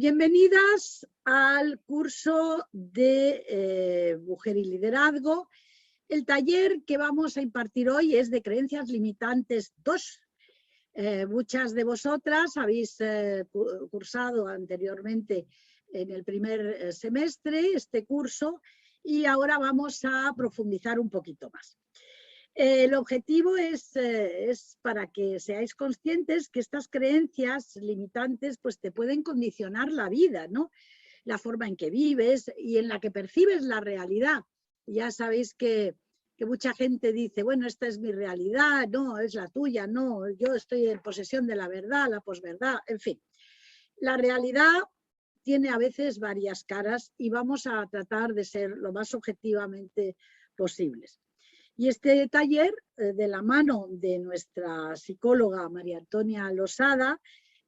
Bienvenidas al curso de Mujer y Liderazgo. El taller que vamos a impartir hoy es de Creencias Limitantes 2. Muchas de vosotras habéis cursado anteriormente en el primer semestre este curso y ahora vamos a profundizar un poquito más. El objetivo es para que seáis conscientes que estas creencias limitantes pues te pueden condicionar la vida, ¿no? La forma en que vives y en la que percibes la realidad. Ya sabéis que mucha gente dice, bueno, esta es mi realidad, no, es la tuya, no, yo estoy en posesión de la verdad, la posverdad, en fin. La realidad tiene a veces varias caras y vamos a tratar de ser lo más objetivamente posibles. Y este taller, de la mano de nuestra psicóloga María Antonia Losada,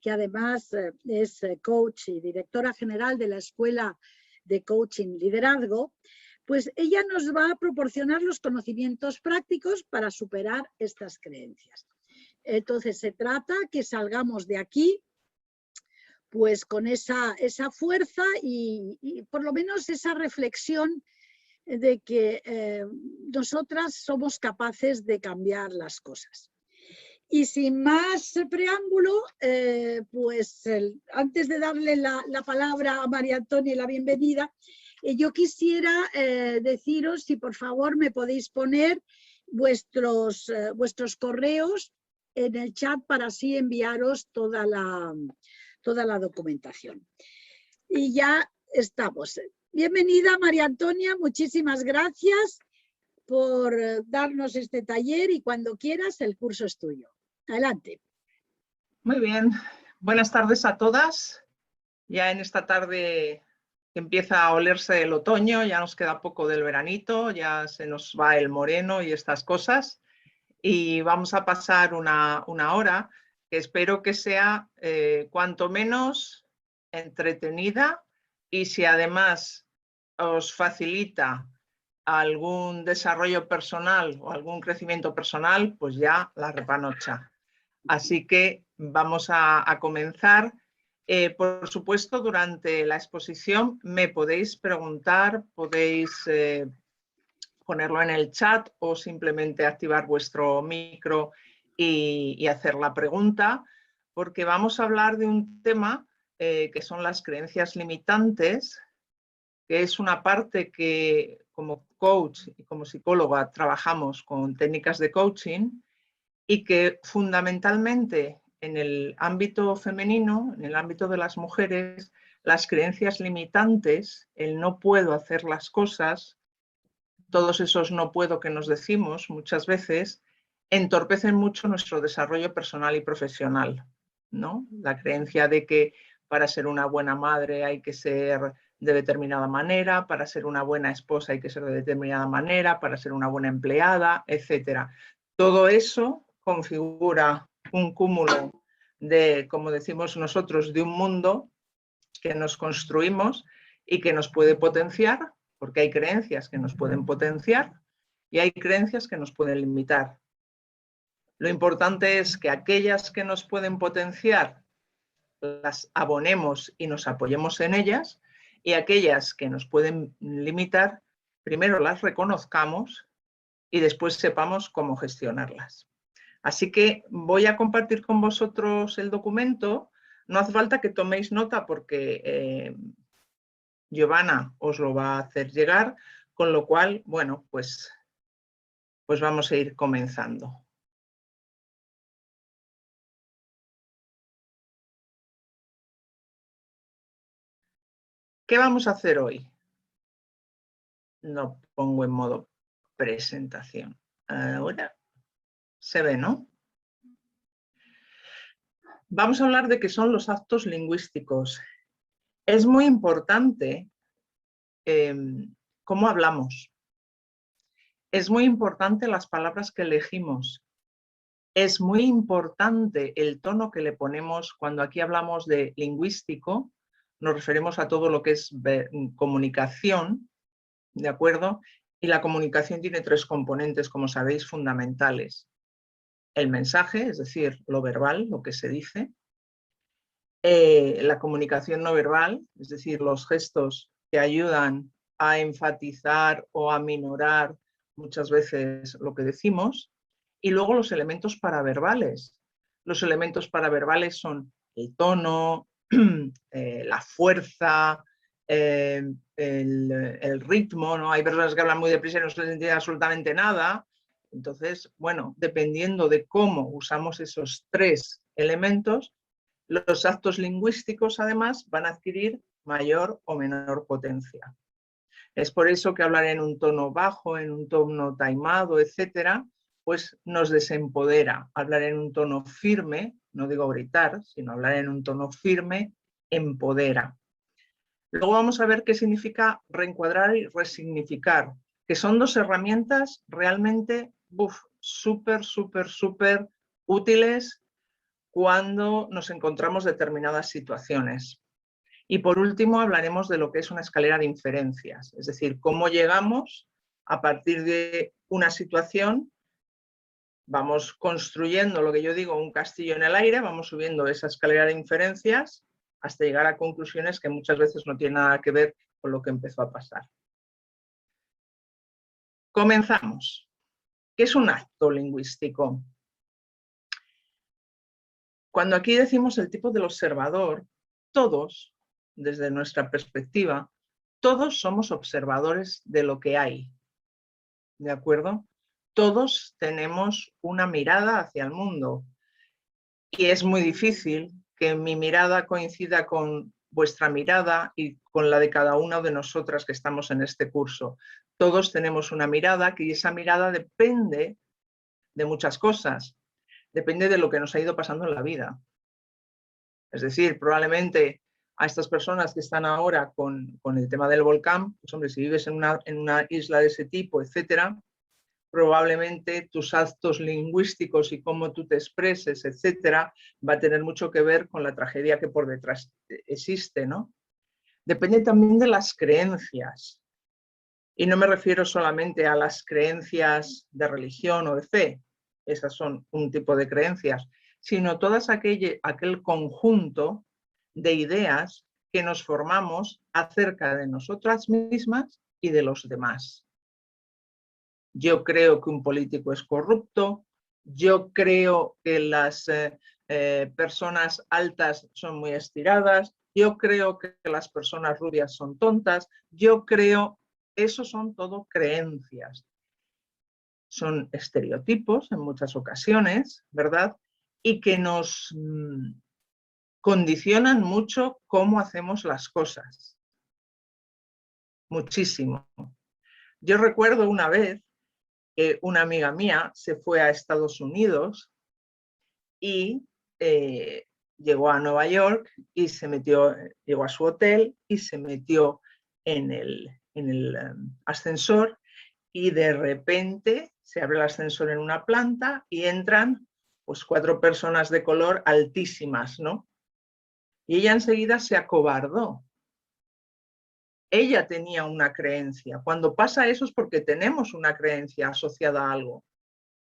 que además es coach y directora general de la Escuela de Coaching Liderazgo, pues ella nos va a proporcionar los conocimientos prácticos para superar estas creencias. Entonces se trta que salgamos de aquí pues con esa fuerza y por lo menos esa reflexión de que nosotras somos capaces de cambiar las cosas. Y sin más preámbulo, antes de darle la palabra a María Antonia y la bienvenida, yo quisiera deciros si por favor me podéis poner vuestros correos en el chat para así enviaros toda la documentación. Y ya estamos. Bienvenida María Antonia, muchísimas gracias por darnos este taller y cuando quieras el curso es tuyo. Adelante. Muy bien, buenas tardes a todas. Ya en esta tarde empieza a olerse el otoño, ya nos queda poco del veranito, ya se nos va el moreno y estas cosas. Y vamos a pasar una hora que espero que sea cuanto menos entretenida y si además os facilita algún desarrollo personal o algún crecimiento personal, pues ya la repanocha. Así que vamos a comenzar. Por supuesto, durante la exposición me podéis preguntar, podéis ponerlo en el chat o simplemente activar vuestro micro y hacer la pregunta, porque vamos a hablar de un tema que son las creencias limitantes, que es una parte que como coach y como psicóloga trabajamos con técnicas de coaching y que fundamentalmente en el ámbito femenino, en el ámbito de las mujeres, las creencias limitantes, el no puedo hacer las cosas, todos esos no puedo que nos decimos muchas veces, entorpecen mucho nuestro desarrollo personal y profesional, ¿no? La creencia de que para ser una buena madre hay que ser de determinada manera, para ser una buena esposa hay que ser de determinada manera, para ser una buena empleada, etc. Todo eso configura un cúmulo de, como decimos nosotros, de un mundo que nos construimos y que nos puede potenciar, porque hay creencias que nos pueden potenciar y hay creencias que nos pueden limitar. Lo importante es que aquellas que nos pueden potenciar las abonemos y nos apoyemos en ellas, y aquellas que nos pueden limitar, primero las reconozcamos y después sepamos cómo gestionarlas. Así que voy a compartir con vosotros el documento. No hace falta que toméis nota porque Giovanna os lo va a hacer llegar, con lo cual, bueno, pues vamos a ir comenzando. ¿Qué vamos a hacer hoy? No pongo en modo presentación. Ahora se ve, ¿no? Vamos a hablar de qué son los actos lingüísticos. Es muy importante cómo hablamos. Es muy importante las palabras que elegimos. Es muy importante el tono que le ponemos cuando aquí hablamos de lingüístico. Nos referimos a todo lo que es comunicación, ¿de acuerdo? Y la comunicación tiene tres componentes, como sabéis, fundamentales. El mensaje, es decir, lo verbal, lo que se dice. la comunicación no verbal, es decir, los gestos que ayudan a enfatizar o a minorar muchas veces lo que decimos, y luego los elementos paraverbales. Los elementos paraverbales son el tono, la fuerza, el ritmo, ¿no? Hay personas que hablan muy deprisa y no se les entiende absolutamente nada. Entonces, bueno, dependiendo de cómo usamos esos tres elementos, los actos lingüísticos además van a adquirir mayor o menor potencia. Es por eso que hablar en un tono bajo, en un tono taimado, etcétera, pues nos desempodera. Hablar en un tono firme, no digo gritar, sino hablar en un tono firme, empodera. Luego vamos a ver qué significa reencuadrar y resignificar, que son dos herramientas realmente súper útiles cuando nos encontramos determinadas situaciones. Y por último hablaremos de lo que es una escalera de inferencias, es decir, cómo llegamos a partir de una situación, vamos construyendo lo que yo digo, un castillo en el aire, vamos subiendo esa escalera de inferencias hasta llegar a conclusiones que muchas veces no tienen nada que ver con lo que empezó a pasar. Comenzamos. ¿Qué es un acto lingüístico? Cuando aquí decimos el tipo del observador, todos, desde nuestra perspectiva, todos somos observadores de lo que hay, ¿de acuerdo? Todos tenemos una mirada hacia el mundo y es muy difícil que mi mirada coincida con vuestra mirada y con la de cada una de nosotras que estamos en este curso. Todos tenemos una mirada y esa mirada depende de muchas cosas, depende de lo que nos ha ido pasando en la vida. Es decir, probablemente a estas personas que están ahora con el tema del volcán, pues hombre, si vives en una isla de ese tipo, etcétera, probablemente tus actos lingüísticos y cómo tú te expreses, etcétera, va a tener mucho que ver con la tragedia que por detrás existe, ¿no? Depende también de las creencias. Y no me refiero solamente a las creencias de religión o de fe, esas son un tipo de creencias, sino todas aquel conjunto de ideas que nos formamos acerca de nosotras mismas y de los demás. Yo creo que un político es corrupto, yo creo que las personas altas son muy estiradas, yo creo que las personas rubias son tontas, yo creo, eso son todo creencias. Son estereotipos en muchas ocasiones, ¿verdad? Y que nos condicionan mucho cómo hacemos las cosas. Muchísimo. Yo recuerdo una vez que una amiga mía se fue a Estados Unidos y llegó a Nueva York y llegó a su hotel y se metió en el ascensor y de repente se abre el ascensor en una planta y entran pues 4 personas de color altísimas, ¿no? Y ella enseguida se acobardó. Ella tenía una creencia. Cuando pasa eso es porque tenemos una creencia asociada a algo.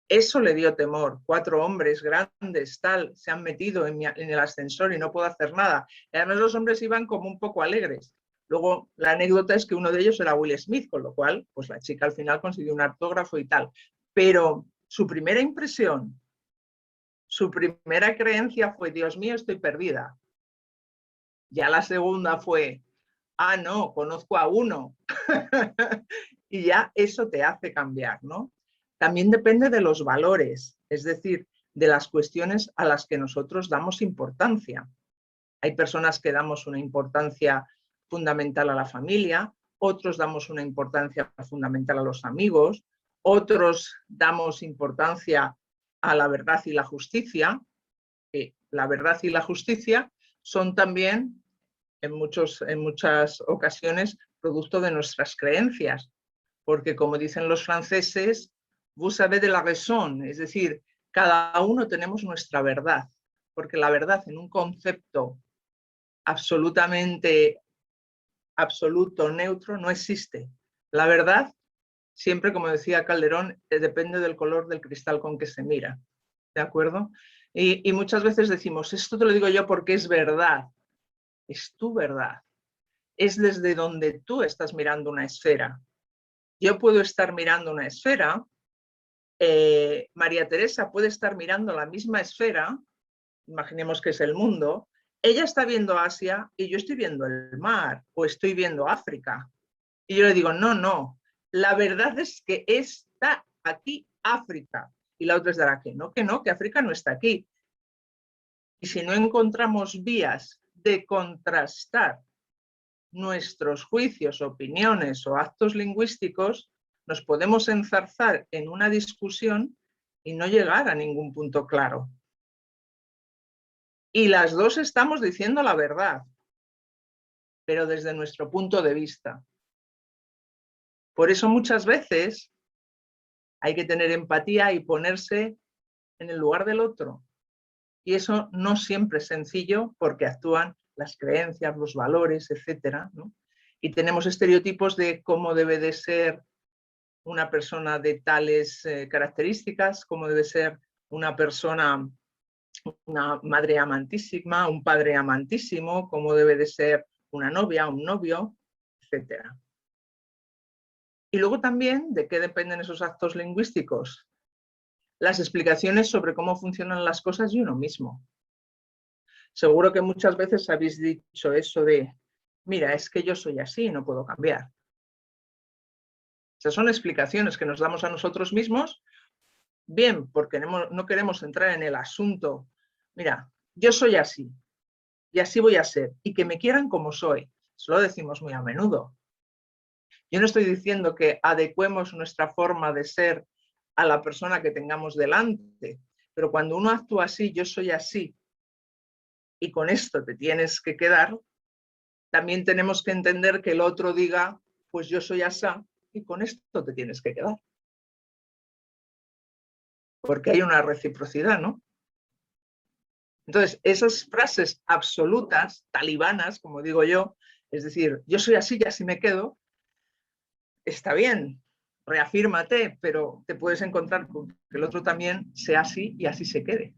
Eso le dio temor. 4 hombres grandes, tal, se han metido en el ascensor y no puedo hacer nada. Y además los hombres iban como un poco alegres. Luego la anécdota es que uno de ellos era Will Smith, con lo cual pues la chica al final consiguió un autógrafo y tal. Pero su primera impresión, su primera creencia fue, Dios mío, estoy perdida. Ya la segunda fue, ah, no, conozco a uno. Y ya eso te hace cambiar, ¿no? También depende de los valores, es decir, de las cuestiones a las que nosotros damos importancia. Hay personas que damos una importancia fundamental a la familia, otros damos una importancia fundamental a los amigos, otros damos importancia a la verdad y la justicia. La verdad y la justicia son también en muchas ocasiones producto de nuestras creencias, porque como dicen los franceses, vous savez de la raison, es decir, cada uno tenemos nuestra verdad, porque la verdad en un concepto absolutamente absoluto, neutro, no existe. La verdad, siempre como decía Calderón, depende del color del cristal con que se mira, ¿de acuerdo? Y muchas veces decimos, esto te lo digo yo porque es verdad. Es tu verdad. Es desde donde tú estás mirando una esfera. Yo puedo estar mirando una esfera, María Teresa puede estar mirando la misma esfera, imaginemos que es el mundo, ella está viendo Asia y yo estoy viendo el mar o estoy viendo África. Y yo le digo, no, no, la verdad es que está aquí África. Y la otra estará que no, que África no está aquí. Y si no encontramos vías de contrastar nuestros juicios, opiniones o actos lingüísticos, nos podemos enzarzar en una discusión y no llegar a ningún punto claro. Y las dos estamos diciendo la verdad, pero desde nuestro punto de vista. Por eso muchas veces hay que tener empatía y ponerse en el lugar del otro. Y eso no siempre es sencillo porque actúan las creencias, los valores, etcétera, ¿no? Y tenemos estereotipos de cómo debe de ser una persona de tales características, cómo debe ser una persona, una madre amantísima, un padre amantísimo, cómo debe de ser una novia, un novio, etcétera. Y luego también, ¿de qué dependen esos actos lingüísticos? Las explicaciones sobre cómo funcionan las cosas y uno mismo. Seguro que muchas veces habéis dicho eso de, mira, es que yo soy así, no puedo cambiar. Esas son explicaciones que nos damos a nosotros mismos, bien, porque no queremos entrar en el asunto. Mira, yo soy así y así voy a ser, y que me quieran como soy. Eso lo decimos muy a menudo. Yo no estoy diciendo que adecuemos nuestra forma de ser a la persona que tengamos delante, pero cuando uno actúa así, yo soy así, y con esto te tienes que quedar, también tenemos que entender que el otro diga, pues yo soy asá, y con esto te tienes que quedar. Porque hay una reciprocidad, ¿no? Entonces, esas frases absolutas, talibanas, como digo yo, es decir, yo soy así y así me quedo, está bien, reafírmate, pero te puedes encontrar con que el otro también sea así y así se quede.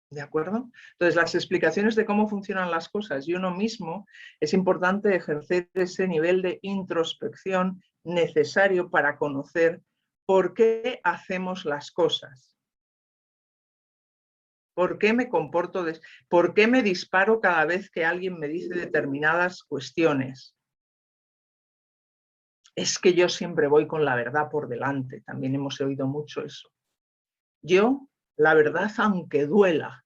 ¿De acuerdo? Entonces, las explicaciones de cómo funcionan las cosas y uno mismo, es importante ejercer ese nivel de introspección necesario para conocer por qué hacemos las cosas. ¿Por qué me comporto? ¿Por qué me disparo cada vez que alguien me dice determinadas cuestiones? Es que yo siempre voy con la verdad por delante. También hemos oído mucho eso. Yo, la verdad, aunque duela.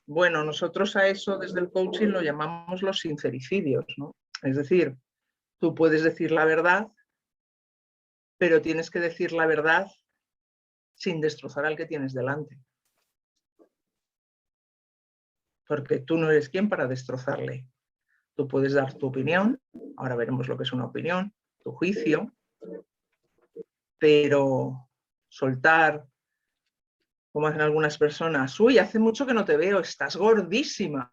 Bueno, nosotros a eso desde el coaching lo llamamos los sincericidios, ¿no? Es decir, tú puedes decir la verdad, pero tienes que decir la verdad sin destrozar al que tienes delante. Porque tú no eres quien para destrozarle. Tú puedes dar tu opinión, ahora veremos lo que es una opinión, tu juicio, pero soltar, como hacen algunas personas, uy, hace mucho que no te veo, estás gordísima.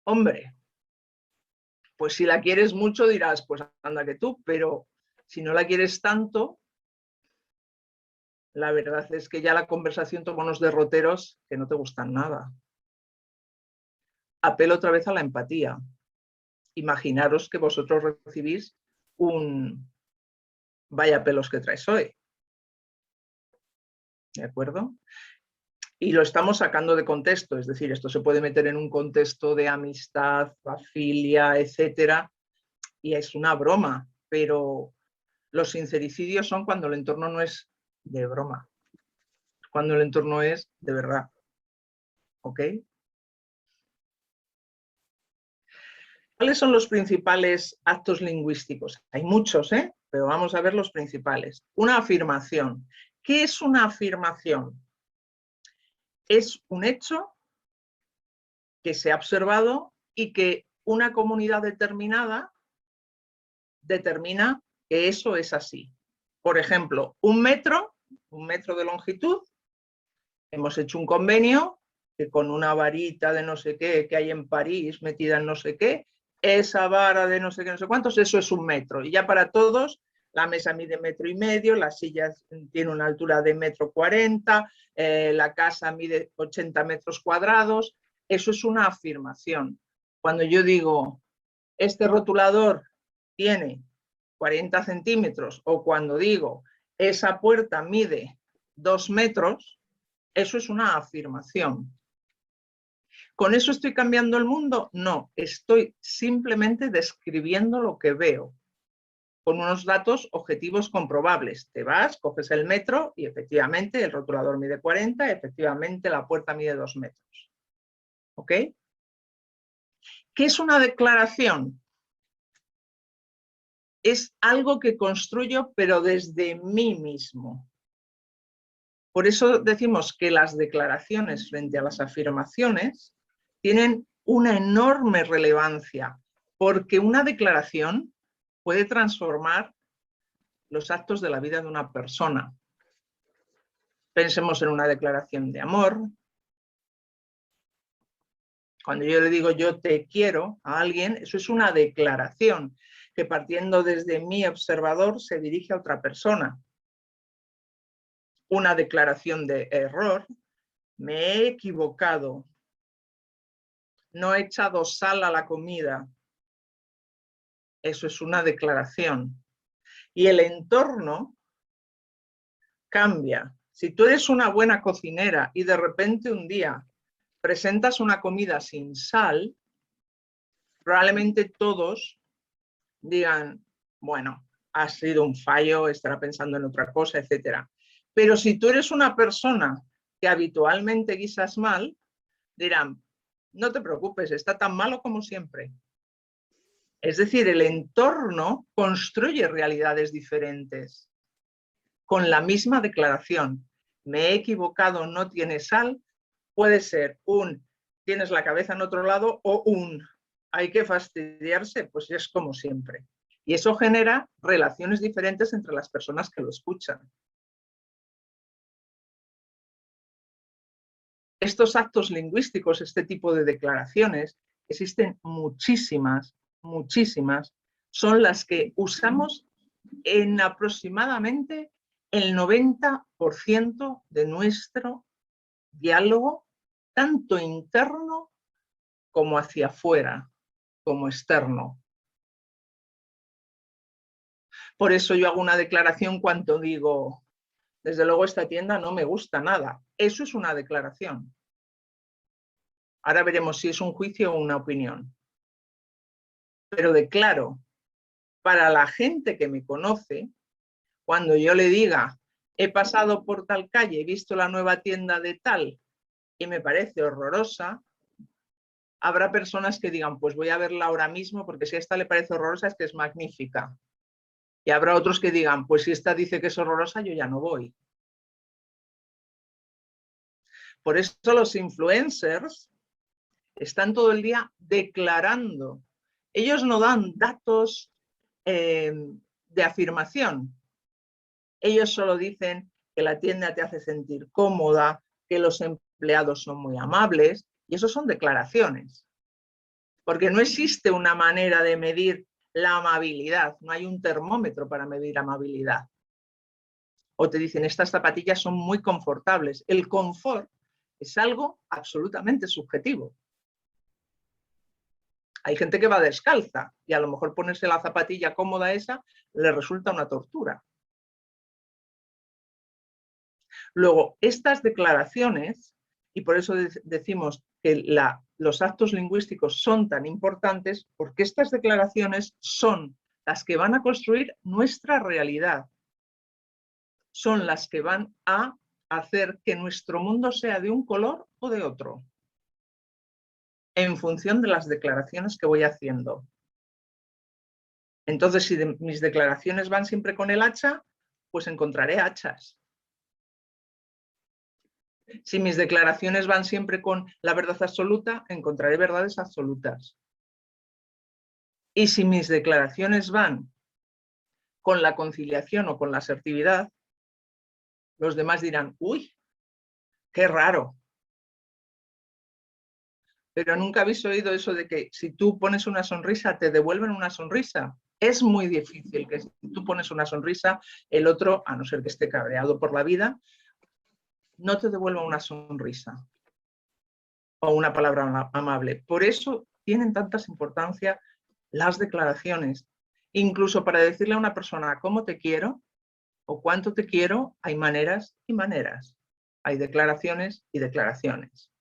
Hombre, pues si la quieres mucho dirás, pues anda que tú, pero si no la quieres tanto, la verdad es que ya la conversación toma unos derroteros que no te gustan nada. Apelo otra vez a la empatía. Imaginaros que vosotros recibís un vaya pelos que traes hoy. ¿De acuerdo? Y lo estamos sacando de contexto, es decir, esto se puede meter en un contexto de amistad, familia, etcétera, y es una broma, pero los sincericidios son cuando el entorno no es de broma, cuando el entorno es de verdad. ¿Ok? ¿Cuáles son los principales actos lingüísticos? Hay muchos, ¿eh? Pero vamos a ver los principales. Una afirmación. ¿Qué es una afirmación? Es un hecho que se ha observado y que una comunidad determinada determina que eso es así. Por ejemplo, un metro de longitud, hemos hecho un convenio que con una varita de no sé qué que hay en París metida en no sé qué, esa vara de no sé qué, no sé cuántos, eso es un metro. Y ya para todos La mesa mide 1,5 metros, la silla tiene una altura de 1,40 m, la casa mide 80 metros cuadrados. Eso es una afirmación. Cuando yo digo, este rotulador tiene 40 centímetros, o cuando digo, esa puerta mide 2 metros, eso es una afirmación. ¿Con eso estoy cambiando el mundo? No, estoy simplemente describiendo lo que veo, con unos datos objetivos comprobables. Te vas, coges el metro y efectivamente el rotulador mide 40, efectivamente la puerta mide 2 metros. ¿Ok? ¿Qué es una declaración? Es algo que construyo, pero desde mí mismo. Por eso decimos que las declaraciones frente a las afirmaciones tienen una enorme relevancia, porque una declaración puede transformar los actos de la vida de una persona. Pensemos en una declaración de amor. Cuando yo le digo yo te quiero a alguien, eso es una declaración que, partiendo desde mi observador, se dirige a otra persona. Una declaración de error: me he equivocado, no he echado sal a la comida. Eso es una declaración. Y el entorno cambia. Si tú eres una buena cocinera y de repente un día presentas una comida sin sal, probablemente todos digan, bueno, ha sido un fallo, estará pensando en otra cosa, etc. Pero si tú eres una persona que habitualmente guisas mal, dirán, no te preocupes, está tan malo como siempre. Es decir, el entorno construye realidades diferentes. Con la misma declaración, me he equivocado, no tiene sal, puede ser un tienes la cabeza en otro lado o un hay que fastidiarse, pues es como siempre. Y eso genera relaciones diferentes entre las personas que lo escuchan. Estos actos lingüísticos, este tipo de declaraciones, existen muchísimas, muchísimas, son las que usamos en aproximadamente el 90% de nuestro diálogo, tanto interno como hacia afuera, como externo. Por eso yo hago una declaración cuando digo, desde luego esta tienda no me gusta nada. Eso es una declaración. Ahora veremos si es un juicio o una opinión. Pero declaro, para la gente que me conoce, cuando yo le diga, he pasado por tal calle, he visto la nueva tienda de tal y me parece horrorosa, habrá personas que digan, pues voy a verla ahora mismo porque si a esta le parece horrorosa es que es magnífica. Y habrá otros que digan, pues si esta dice que es horrorosa, yo ya no voy. Por eso los influencers están todo el día declarando. Ellos no dan datos de afirmación. Ellos solo dicen que la tienda te hace sentir cómoda, que los empleados son muy amables, y eso son declaraciones. Porque no existe una manera de medir la amabilidad, no hay un termómetro para medir amabilidad. O te dicen, estas zapatillas son muy confortables. El confort es algo absolutamente subjetivo. Hay gente que va descalza y a lo mejor ponerse la zapatilla cómoda esa le resulta una tortura. Luego, estas declaraciones, y por eso decimos que los actos lingüísticos son tan importantes, porque estas declaraciones son las que van a construir nuestra realidad. Son las que van a hacer que nuestro mundo sea de un color o de otro, en función de las declaraciones que voy haciendo. Entonces, si mis declaraciones van siempre con el hacha, pues encontraré hachas. Si mis declaraciones van siempre con la verdad absoluta, encontraré verdades absolutas. Y si mis declaraciones van con la conciliación o con la asertividad, los demás dirán, uy, qué raro. Pero nunca habéis oído eso de que si tú pones una sonrisa, te devuelven una sonrisa. Es muy difícil que si tú pones una sonrisa, el otro, a no ser que esté cabreado por la vida, no te devuelva una sonrisa o una palabra amable. Por eso tienen tantas importancia las declaraciones. Incluso para decirle a una persona cómo te quiero o cuánto te quiero, hay maneras y maneras. Hay declaraciones y declaraciones.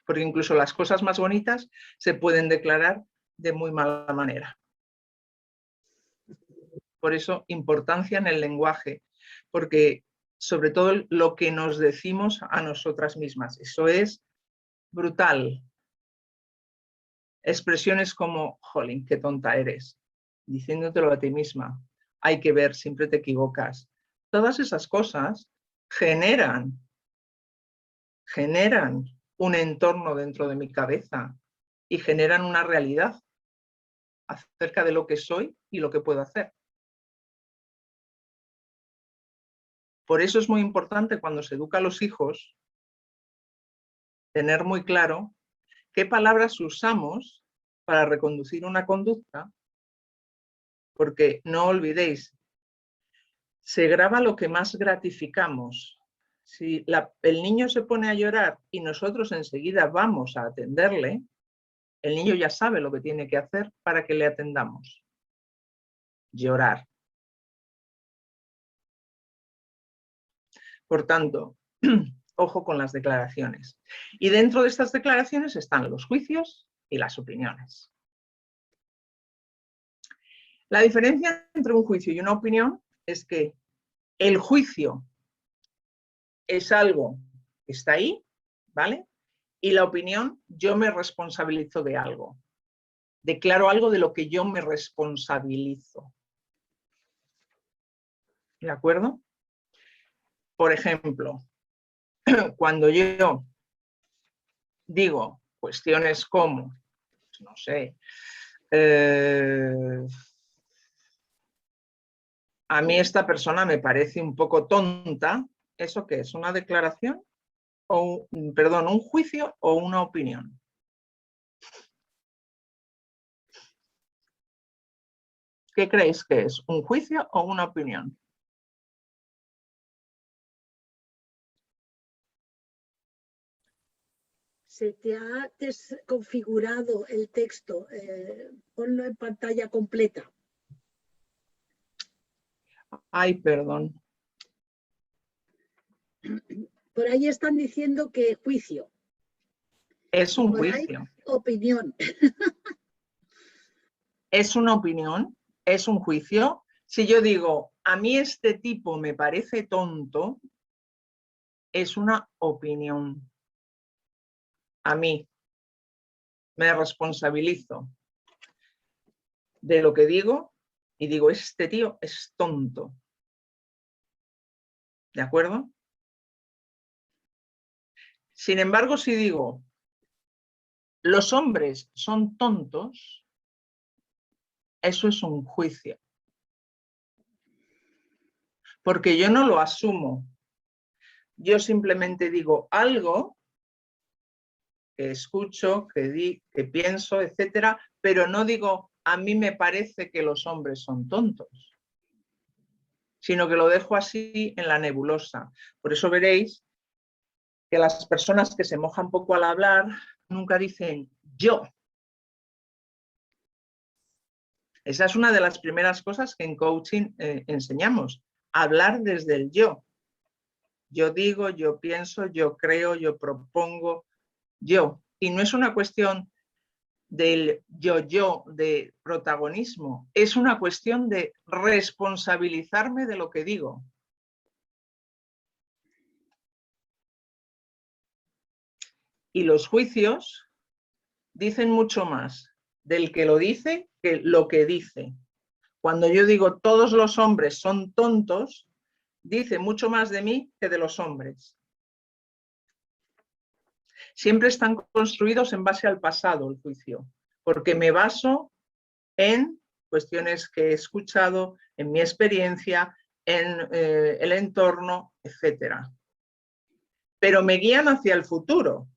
Porque incluso las cosas más bonitas se pueden declarar de muy mala manera. Por eso, importancia en el lenguaje, porque sobre todo lo que nos decimos a nosotras mismas, eso es brutal. Expresiones como, jolín, qué tonta eres, diciéndotelo a ti misma, hay que ver, siempre te equivocas. Todas esas cosas generan un entorno dentro de mi cabeza y generan una realidad acerca de lo que soy y lo que puedo hacer. Por eso es muy importante cuando se educa a los hijos tener muy claro qué palabras usamos para reconducir una conducta, porque no olvidéis, se graba lo que más gratificamos. Si el niño se pone a llorar y nosotros enseguida vamos a atenderle, el niño ya sabe lo que tiene que hacer para que le atendamos. Llorar. Por tanto, ojo con las declaraciones. Y dentro de estas declaraciones están los juicios y las opiniones. La diferencia entre un juicio y una opinión es que el juicio es algo que está ahí, ¿vale? Y la opinión, yo me responsabilizo de algo. Declaro algo de lo que yo me responsabilizo. ¿De acuerdo? Por ejemplo, cuando yo digo cuestiones como, no sé, a mí esta persona me parece un poco tonta, ¿eso qué es? ¿Una declaración? O, perdón, ¿un juicio o una opinión? ¿Qué creéis que es? ¿Un juicio o una opinión? Se te ha desconfigurado el texto. Ponlo en pantalla completa. Ay, perdón. Por ahí están diciendo que juicio. Es un juicio. Opinión. Es una opinión, es un juicio. Si yo digo, a mí este tipo me parece tonto, es una opinión. A mí me responsabilizo de lo que digo y digo, este tío es tonto. ¿De acuerdo? Sin embargo, si digo, los hombres son tontos, eso es un juicio. Porque yo no lo asumo. Yo simplemente digo algo que escucho, que pienso, etcétera, pero no digo, a mí me parece que los hombres son tontos, sino que lo dejo así en la nebulosa. Por eso veréis que las personas que se mojan poco al hablar nunca dicen yo. Esa es una de las primeras cosas que en coaching enseñamos, hablar desde el yo. Yo digo, yo pienso, yo creo, yo propongo, yo. Y no es una cuestión del yo de protagonismo, es una cuestión de responsabilizarme de lo que digo. Y los juicios dicen mucho más del que lo dice que lo que dice. Cuando yo digo todos los hombres son tontos, dice mucho más de mí que de los hombres. Siempre están construidos en base al pasado el juicio, porque me baso en cuestiones que he escuchado, en mi experiencia, en el entorno, etc. Pero me guían hacia el futuro.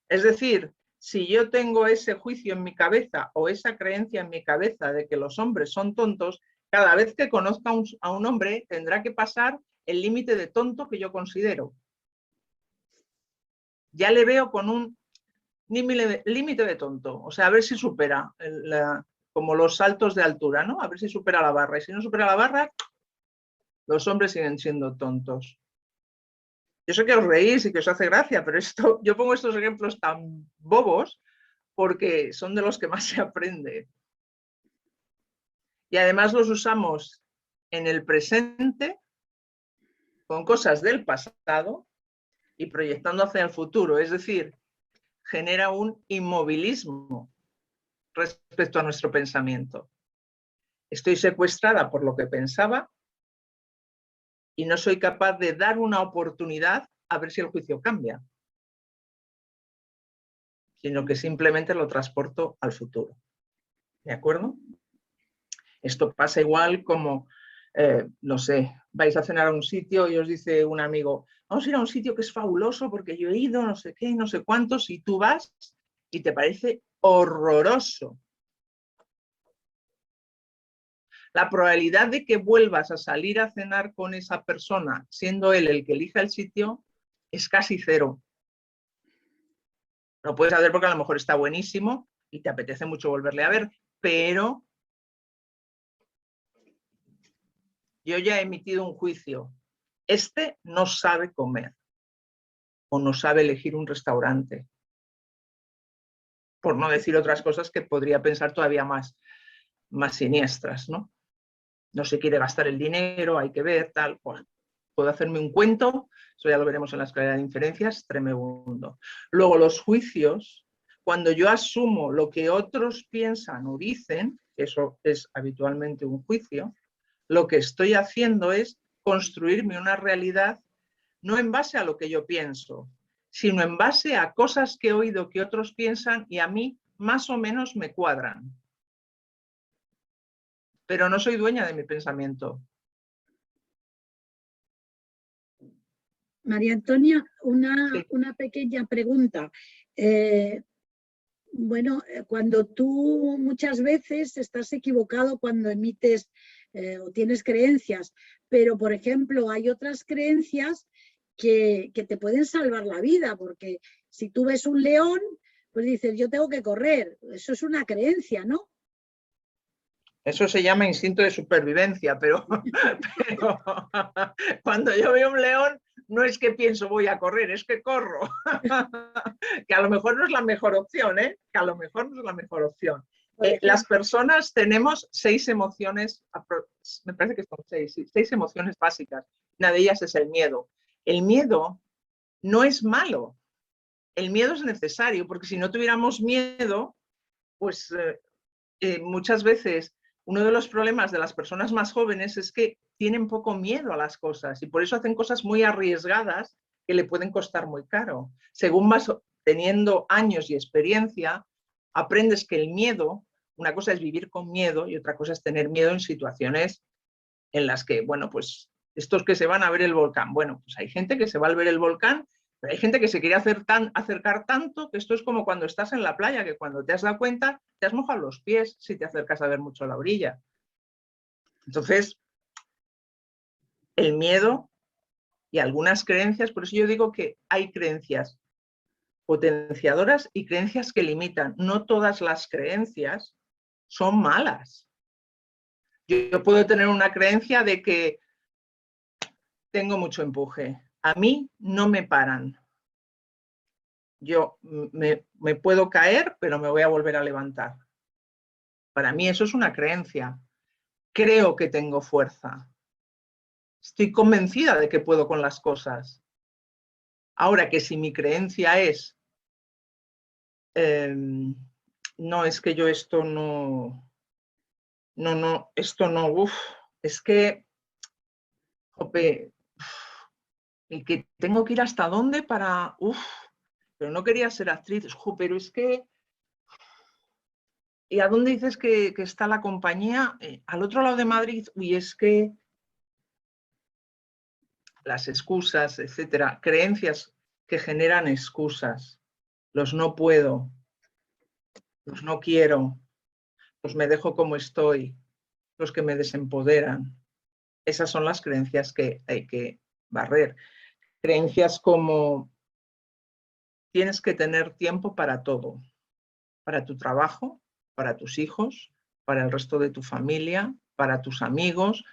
Es decir, si yo tengo ese juicio en mi cabeza o esa creencia en mi cabeza de que los hombres son tontos, cada vez que conozca a un hombre tendrá que pasar el límite de tonto que yo considero. Ya le veo con un límite de tonto, o sea, a ver si supera, como los saltos de altura, ¿no? A ver si supera la barra, y si no supera la barra, los hombres siguen siendo tontos. Yo sé que os reís y que os hace gracia, pero yo pongo estos ejemplos tan bobos porque son de los que más se aprende. Y además los usamos en el presente con cosas del pasado y proyectando hacia el futuro. Es decir, genera un inmovilismo respecto a nuestro pensamiento. Estoy secuestrada por lo que pensaba y no soy capaz de dar una oportunidad a ver si el juicio cambia, sino que simplemente lo transporto al futuro. ¿De acuerdo? Esto pasa igual como, no sé, vais a cenar a un sitio y os dice un amigo, vamos a ir a un sitio que es fabuloso porque yo he ido, no sé qué, no sé cuántos, y tú vas y te parece horroroso. La probabilidad de que vuelvas a salir a cenar con esa persona, siendo él el que elija el sitio, es casi cero. Lo puedes hacer porque a lo mejor está buenísimo y te apetece mucho volverle a ver, pero yo ya he emitido un juicio. Este no sabe comer o no sabe elegir un restaurante. Por no decir otras cosas que podría pensar todavía más siniestras, ¿no? No se quiere gastar el dinero, hay que ver, tal. Bueno, puedo hacerme un cuento, eso ya lo veremos en la escalera de inferencias, tremendo. Luego los juicios, cuando yo asumo lo que otros piensan o dicen, eso es habitualmente un juicio, lo que estoy haciendo es construirme una realidad no en base a lo que yo pienso, sino en base a cosas que he oído que otros piensan y a mí más o menos me cuadran. Pero no soy dueña de mi pensamiento. María Antonia, Sí. una pequeña pregunta. Bueno, cuando tú muchas veces estás equivocado cuando emites o tienes creencias, pero por ejemplo hay otras creencias que te pueden salvar la vida, porque si tú ves un león, pues dices, yo tengo que correr. Eso es una creencia, ¿no? Eso se llama instinto de supervivencia, pero cuando yo veo un león no es que pienso voy a correr, es que corro. Que a lo mejor no es la mejor opción, ¿eh? Que a lo mejor no es la mejor opción. Las personas tenemos 6 emociones, me parece que son 6 emociones básicas. Una de ellas es el miedo. El miedo no es malo. El miedo es necesario, porque si no tuviéramos miedo, pues muchas veces uno de los problemas de las personas más jóvenes es que tienen poco miedo a las cosas y por eso hacen cosas muy arriesgadas que le pueden costar muy caro. Según vas teniendo años y experiencia, aprendes que el miedo, una cosa es vivir con miedo y otra cosa es tener miedo en situaciones en las que, bueno, pues estos que se van a ver el volcán, bueno, pues hay gente que se va a ver el volcán, pero hay gente que se quiere acercar tanto que esto es como cuando estás en la playa, que cuando te has dado cuenta te has mojado los pies si te acercas a ver mucho la orilla. Entonces, el miedo y algunas creencias, por eso yo digo que hay creencias potenciadoras y creencias que limitan. No todas las creencias son malas. Yo puedo tener una creencia de que tengo mucho empuje. A mí no me paran. Yo me puedo caer, pero me voy a volver a levantar. Para mí eso es una creencia. Creo que tengo fuerza. Estoy convencida de que puedo con las cosas. Ahora que si mi creencia es, no, es que yo esto no, esto no, es que, jope, y que tengo que ir hasta dónde para, pero no quería ser actriz, pero es que, ¿y a dónde dices que está la compañía? Al otro lado de Madrid, y es que las excusas, etcétera, creencias que generan excusas, los no puedo, los no quiero, los me dejo como estoy, los que me desempoderan. Esas son las creencias que hay que barrer. Creencias como tienes que tener tiempo para todo, para tu trabajo, para tus hijos, para el resto de tu familia, para tus amigos,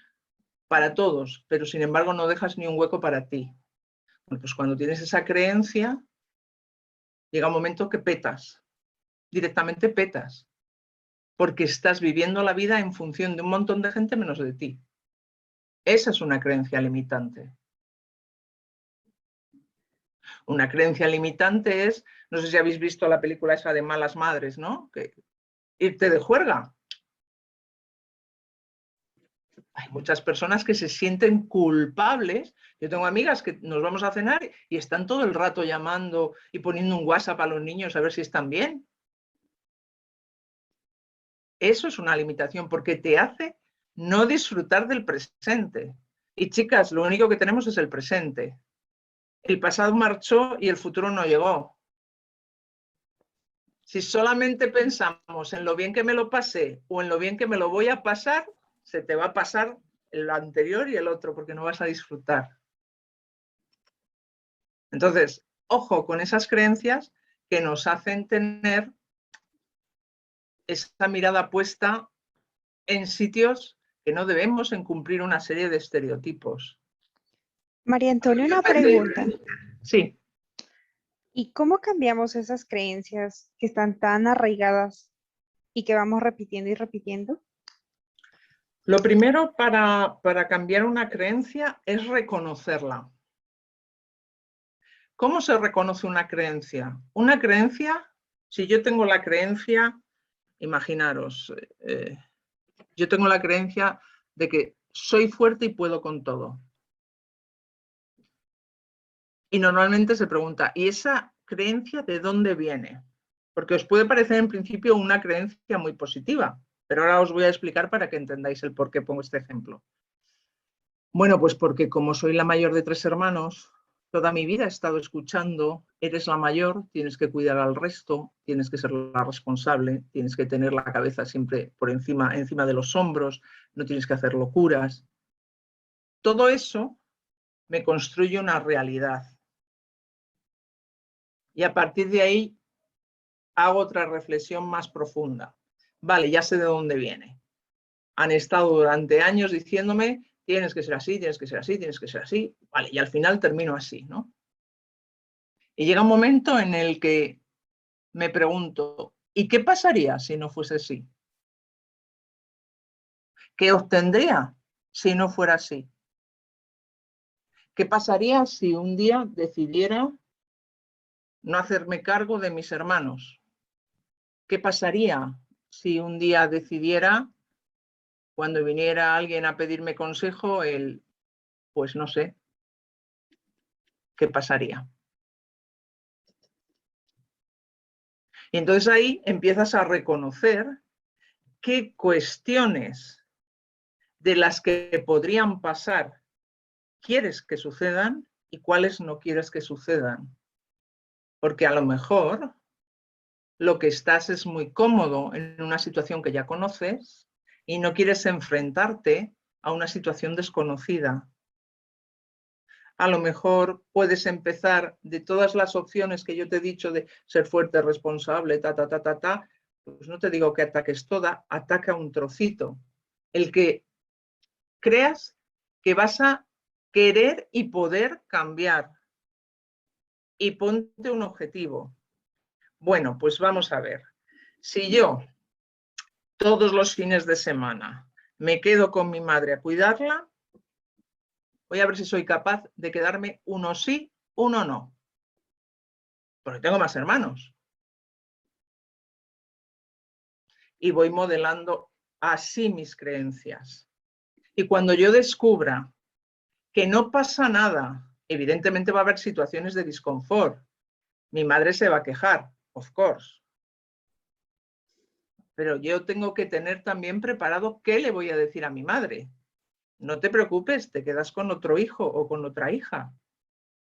para todos, pero sin embargo no dejas ni un hueco para ti. Bueno, pues cuando tienes esa creencia, llega un momento que petas, directamente petas, porque estás viviendo la vida en función de un montón de gente menos de ti. Esa es una creencia limitante. Una creencia limitante es, no sé si habéis visto la película esa de Malas Madres, ¿no? Que irte de juerga. Hay muchas personas que se sienten culpables. Yo tengo amigas que nos vamos a cenar y están todo el rato llamando y poniendo un WhatsApp a los niños a ver si están bien. Eso es una limitación porque te hace no disfrutar del presente. Y chicas, lo único que tenemos es el presente. El pasado marchó y el futuro no llegó. Si solamente pensamos en lo bien que me lo pasé o en lo bien que me lo voy a pasar, se te va a pasar el anterior y el otro porque no vas a disfrutar. Entonces, ojo con esas creencias que nos hacen tener esa mirada puesta en sitios que no debemos, en cumplir una serie de estereotipos. María Antonia, una pregunta. Sí. ¿Y cómo cambiamos esas creencias que están tan arraigadas y que vamos repitiendo y repitiendo? Lo primero para cambiar una creencia es reconocerla. ¿Cómo se reconoce una creencia? Una creencia, si yo tengo la creencia, imaginaros, yo tengo la creencia de que soy fuerte y puedo con todo. Y normalmente se pregunta, ¿y esa creencia de dónde viene? Porque os puede parecer en principio una creencia muy positiva, pero ahora os voy a explicar para que entendáis el por qué pongo este ejemplo. Bueno, pues porque como soy la mayor de 3 hermanos, toda mi vida he estado escuchando, eres la mayor, tienes que cuidar al resto, tienes que ser la responsable, tienes que tener la cabeza siempre por encima de los hombros, no tienes que hacer locuras. Todo eso me construye una realidad. Y a partir de ahí hago otra reflexión más profunda. Vale, ya sé de dónde viene. Han estado durante años diciéndome, tienes que ser así, tienes que ser así, tienes que ser así. Vale, y al final termino así, ¿no? Y llega un momento en el que me pregunto, ¿y qué pasaría si no fuese así? ¿Qué obtendría si no fuera así? ¿Qué pasaría si un día decidiera no hacerme cargo de mis hermanos? ¿Qué pasaría si un día decidiera, cuando viniera alguien a pedirme consejo, pues no sé, ¿qué pasaría? Y entonces ahí empiezas a reconocer qué cuestiones de las que podrían pasar quieres que sucedan y cuáles no quieres que sucedan. Porque a lo mejor lo que estás es muy cómodo en una situación que ya conoces y no quieres enfrentarte a una situación desconocida. A lo mejor puedes empezar de todas las opciones que yo te he dicho de ser fuerte, responsable, pues no te digo que ataques toda, ataca un trocito. El que creas que vas a querer y poder cambiar. Y ponte un objetivo. Bueno, pues vamos a ver. Si yo todos los fines de semana me quedo con mi madre a cuidarla, voy a ver si soy capaz de quedarme uno sí, uno no. Porque tengo más hermanos. Y voy modelando así mis creencias. Y cuando yo descubra que no pasa nada, evidentemente va a haber situaciones de disconfort. Mi madre se va a quejar, of course. Pero yo tengo que tener también preparado qué le voy a decir a mi madre. No te preocupes, te quedas con otro hijo o con otra hija,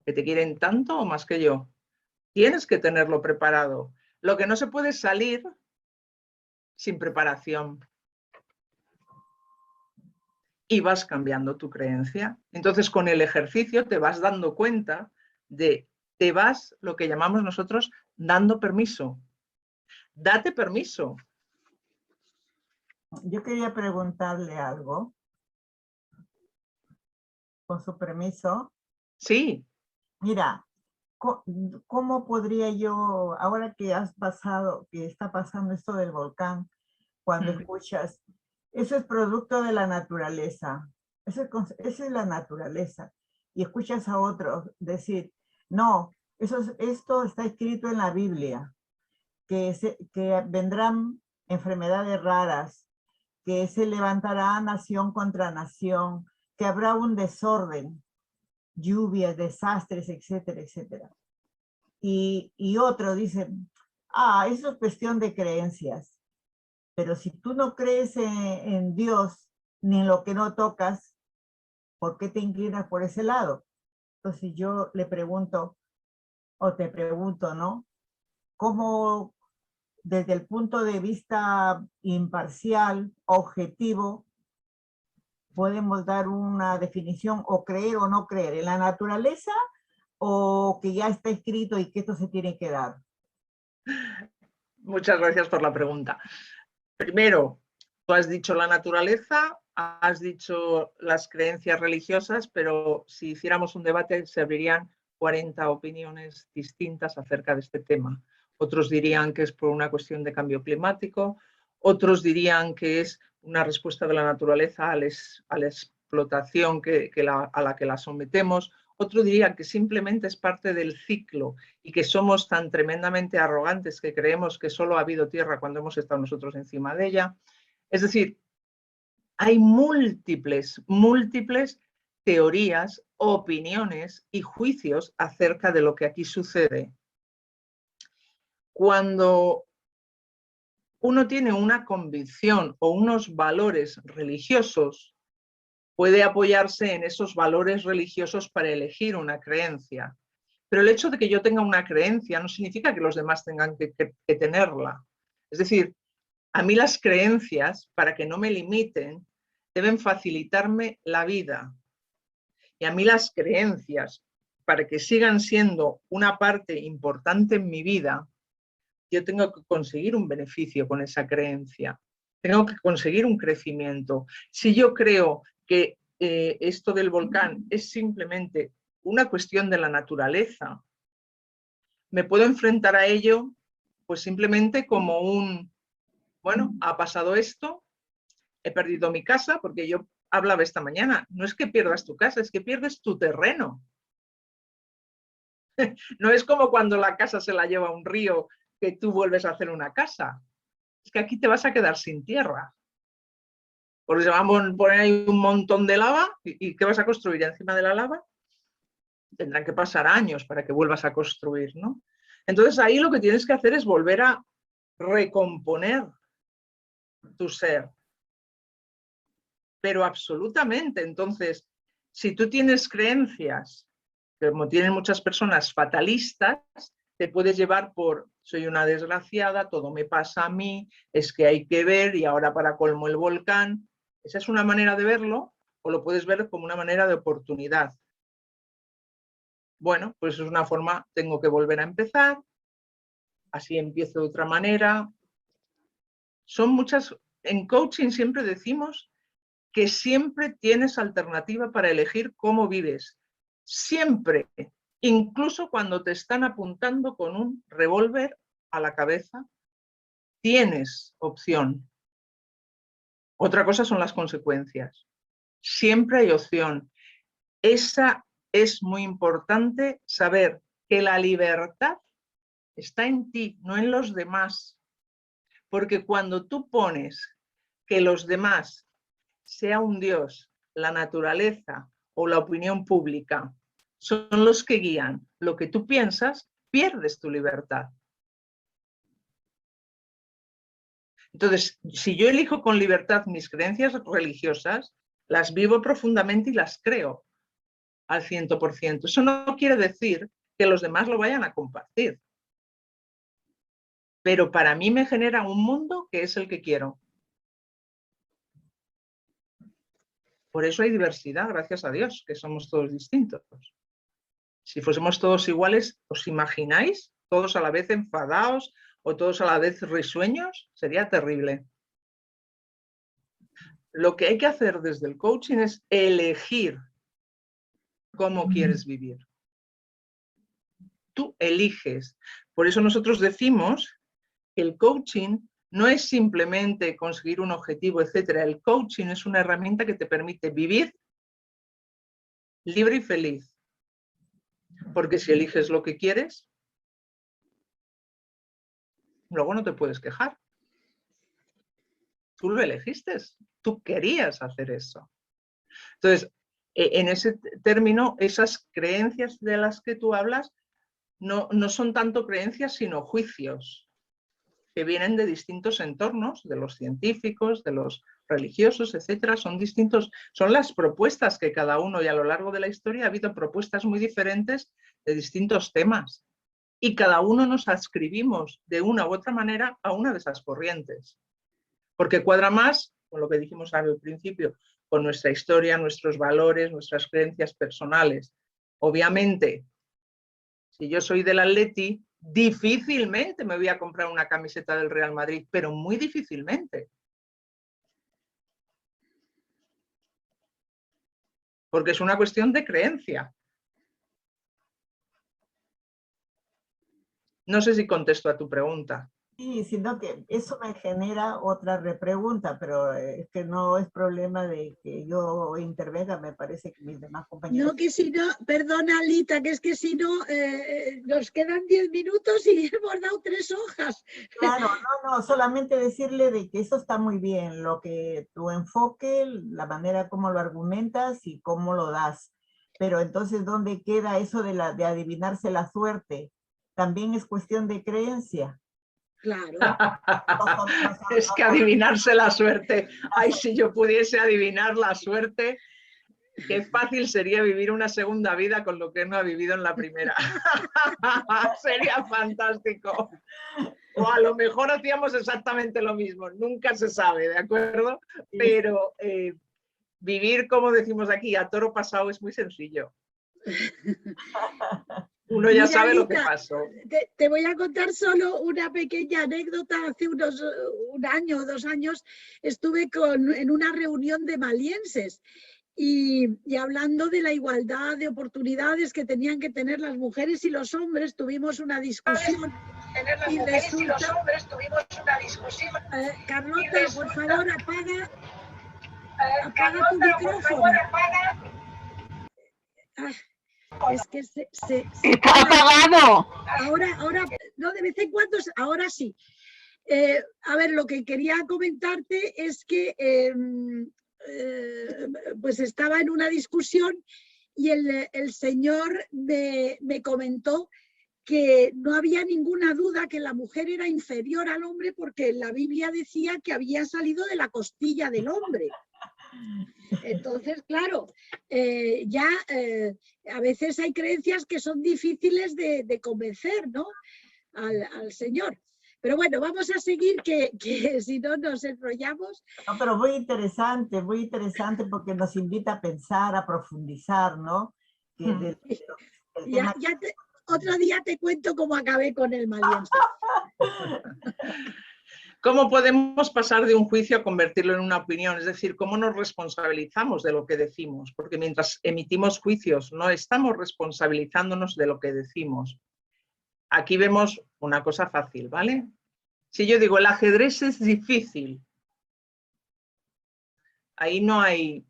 que te quieren tanto o más que yo. Tienes que tenerlo preparado. Lo que no se puede es salir sin preparación. Y vas cambiando tu creencia. Entonces, con el ejercicio te vas dando cuenta te vas, lo que llamamos nosotros, dando permiso. Date permiso. Yo quería preguntarle algo, con su permiso. Sí. Mira, ¿cómo podría yo, ahora que está pasando esto del volcán, cuando escuchas, eso es producto de la naturaleza, esa es la naturaleza, y escuchas a otros decir, no, esto está escrito en la Biblia, que vendrán enfermedades raras, que se levantará nación contra nación, que habrá un desorden, lluvias, desastres, etcétera, etcétera. Y otro dice, eso es cuestión de creencias. Pero si tú no crees en Dios, ni en lo que no tocas, ¿por qué te inclinas por ese lado? Entonces yo le pregunto, o te pregunto, ¿no? ¿Cómo desde el punto de vista imparcial, objetivo, podemos dar una definición o creer o no creer en la naturaleza o que ya está escrito y que esto se tiene que dar? Muchas gracias por la pregunta. Primero, tú has dicho la naturaleza, has dicho las creencias religiosas, pero si hiciéramos un debate servirían 40 opiniones distintas acerca de este tema. Otros dirían que es por una cuestión de cambio climático, otros dirían que es una respuesta de la naturaleza a la explotación a la que la sometemos, otro diría que simplemente es parte del ciclo y que somos tan tremendamente arrogantes que creemos que solo ha habido tierra cuando hemos estado nosotros encima de ella. Es decir, hay múltiples teorías, opiniones y juicios acerca de lo que aquí sucede. Cuando uno tiene una convicción o unos valores religiosos, puede apoyarse en esos valores religiosos para elegir una creencia. Pero el hecho de que yo tenga una creencia no significa que los demás tengan que tenerla. Es decir, a mí las creencias, para que no me limiten, deben facilitarme la vida. Y a mí las creencias, para que sigan siendo una parte importante en mi vida, yo tengo que conseguir un beneficio con esa creencia. Tengo que conseguir un crecimiento. Si yo creo que esto del volcán es simplemente una cuestión de la naturaleza, me puedo enfrentar a ello pues simplemente como bueno, ha pasado esto, he perdido mi casa, porque yo hablaba esta mañana, no es que pierdas tu casa, es que pierdes tu terreno. No es como cuando la casa se la lleva un río que tú vuelves a hacer una casa. Es que aquí te vas a quedar sin tierra. Porque se van a poner ahí un montón de lava y ¿qué vas a construir encima de la lava? Tendrán que pasar años para que vuelvas a construir, ¿no? Entonces ahí lo que tienes que hacer es volver a recomponer tu ser. Pero absolutamente. Entonces, si tú tienes creencias, como tienen muchas personas, fatalistas, te puedes llevar por soy una desgraciada, todo me pasa a mí, es que hay que ver y ahora para colmo el volcán. Esa es una manera de verlo, o lo puedes ver como una manera de oportunidad. Bueno, pues es una forma, tengo que volver a empezar, así empiezo de otra manera. Son muchas, en coaching siempre decimos que siempre tienes alternativa para elegir cómo vives. Siempre, incluso cuando te están apuntando con un revólver a la cabeza, tienes opción. Otra cosa son las consecuencias. Siempre hay opción. Esa es muy importante, saber que la libertad está en ti, no en los demás. Porque cuando tú pones que los demás, sea un Dios, la naturaleza o la opinión pública, son los que guían lo que tú piensas, pierdes tu libertad. Entonces, si yo elijo con libertad mis creencias religiosas, las vivo profundamente y las creo al 100%. Eso no quiere decir que los demás lo vayan a compartir. pero para mí me genera un mundo que es el que quiero. Por eso hay diversidad, gracias a Dios, que somos todos distintos. Si fuésemos todos iguales, ¿os imagináis? Todos a la vez enfadados o todos a la vez risueños, sería terrible. Lo que hay que hacer desde el coaching es elegir cómo quieres vivir. Tú eliges. Por eso nosotros decimos que el coaching no es simplemente conseguir un objetivo, etcétera. El coaching es una herramienta que te permite vivir libre y feliz. Porque si eliges lo que quieres, luego no te puedes quejar. Tú lo elegiste, tú querías hacer eso. Entonces, en ese término, esas creencias de las que tú hablas no son tanto creencias, sino juicios que vienen de distintos entornos, de los científicos, de los religiosos, etcétera. Son distintos, son las propuestas que cada uno, y a lo largo de la historia ha habido propuestas muy diferentes de distintos temas. Y cada uno nos adscribimos de una u otra manera a una de esas corrientes. Porque cuadra más con lo que dijimos al principio, con nuestra historia, nuestros valores, nuestras creencias personales. Obviamente, si yo soy del Atleti, difícilmente me voy a comprar una camiseta del Real Madrid, pero muy difícilmente. Porque es una cuestión de creencia. No sé si contesto a tu pregunta. Sí, sino que eso me genera otra repregunta, pero es que no es problema de que yo intervenga, me parece que mis demás compañeros... No, que si no, perdona Alita, que es que si no, nos quedan 10 minutos y hemos dado 3 hojas. Claro, no, solamente decirle de que eso está muy bien, lo que tu enfoque, la manera como lo argumentas y cómo lo das. Pero entonces, ¿dónde queda eso de adivinarse la suerte? También es cuestión de creencia. Claro. Es que adivinarse la suerte. Ay, si yo pudiese adivinar la suerte, qué fácil sería vivir una segunda vida con lo que no ha vivido en la primera. Sería fantástico. O a lo mejor hacíamos exactamente lo mismo, nunca se sabe, ¿de acuerdo? Pero vivir, como decimos aquí, a toro pasado es muy sencillo. Uno ya sabe lo que pasó. Te voy a contar solo una pequeña anécdota. Hace un año o 2 años estuve en una reunión de malienses y hablando de la igualdad de oportunidades que tenían que tener las mujeres y los hombres, tuvimos una discusión. Carlota, por favor, apaga tu micrófono. Es que ¡está apagado! Ahora, no, de vez en cuando, ahora sí. A ver, lo que quería comentarte es que pues estaba en una discusión y el señor me comentó que no había ninguna duda que la mujer era inferior al hombre porque la Biblia decía que había salido de la costilla del hombre. Entonces, claro, a veces hay creencias que son difíciles de convencer, ¿no? al señor. Pero bueno, vamos a seguir que si no nos enrollamos. No, pero muy interesante porque nos invita a pensar, a profundizar, ¿no? Otro día te cuento cómo acabé con el maliense. ¿Cómo podemos pasar de un juicio a convertirlo en una opinión? Es decir, ¿cómo nos responsabilizamos de lo que decimos? Porque mientras emitimos juicios no estamos responsabilizándonos de lo que decimos. Aquí vemos una cosa fácil, ¿vale? Si yo digo, el ajedrez es difícil, ahí no hay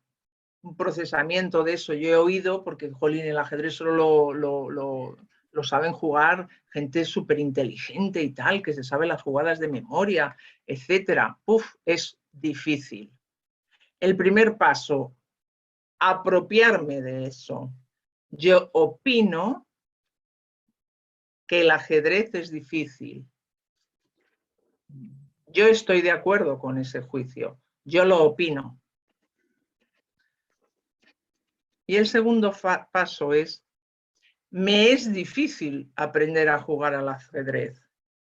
un procesamiento de eso. Yo he oído, porque, jolín, el ajedrez solo lo saben jugar gente súper inteligente y tal, que se sabe las jugadas de memoria, etcétera. Es difícil. El primer paso, apropiarme de eso. Yo opino que el ajedrez es difícil. Yo estoy de acuerdo con ese juicio. Yo lo opino. Y el segundo paso es, me es difícil aprender a jugar al ajedrez.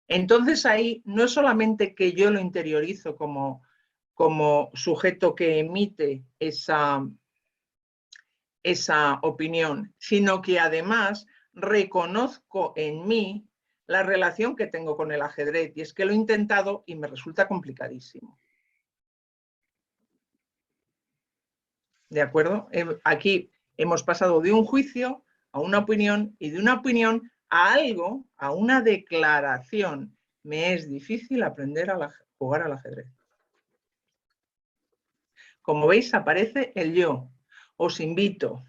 Entonces ahí no es solamente que yo lo interiorizo como sujeto que emite esa opinión, sino que además reconozco en mí la relación que tengo con el ajedrez, y es que lo he intentado y me resulta complicadísimo. ¿De acuerdo? Aquí hemos pasado de un juicio a una opinión, y de una opinión a algo, a una declaración. Me es difícil aprender a jugar al ajedrez. Como veis, aparece el yo. Os invito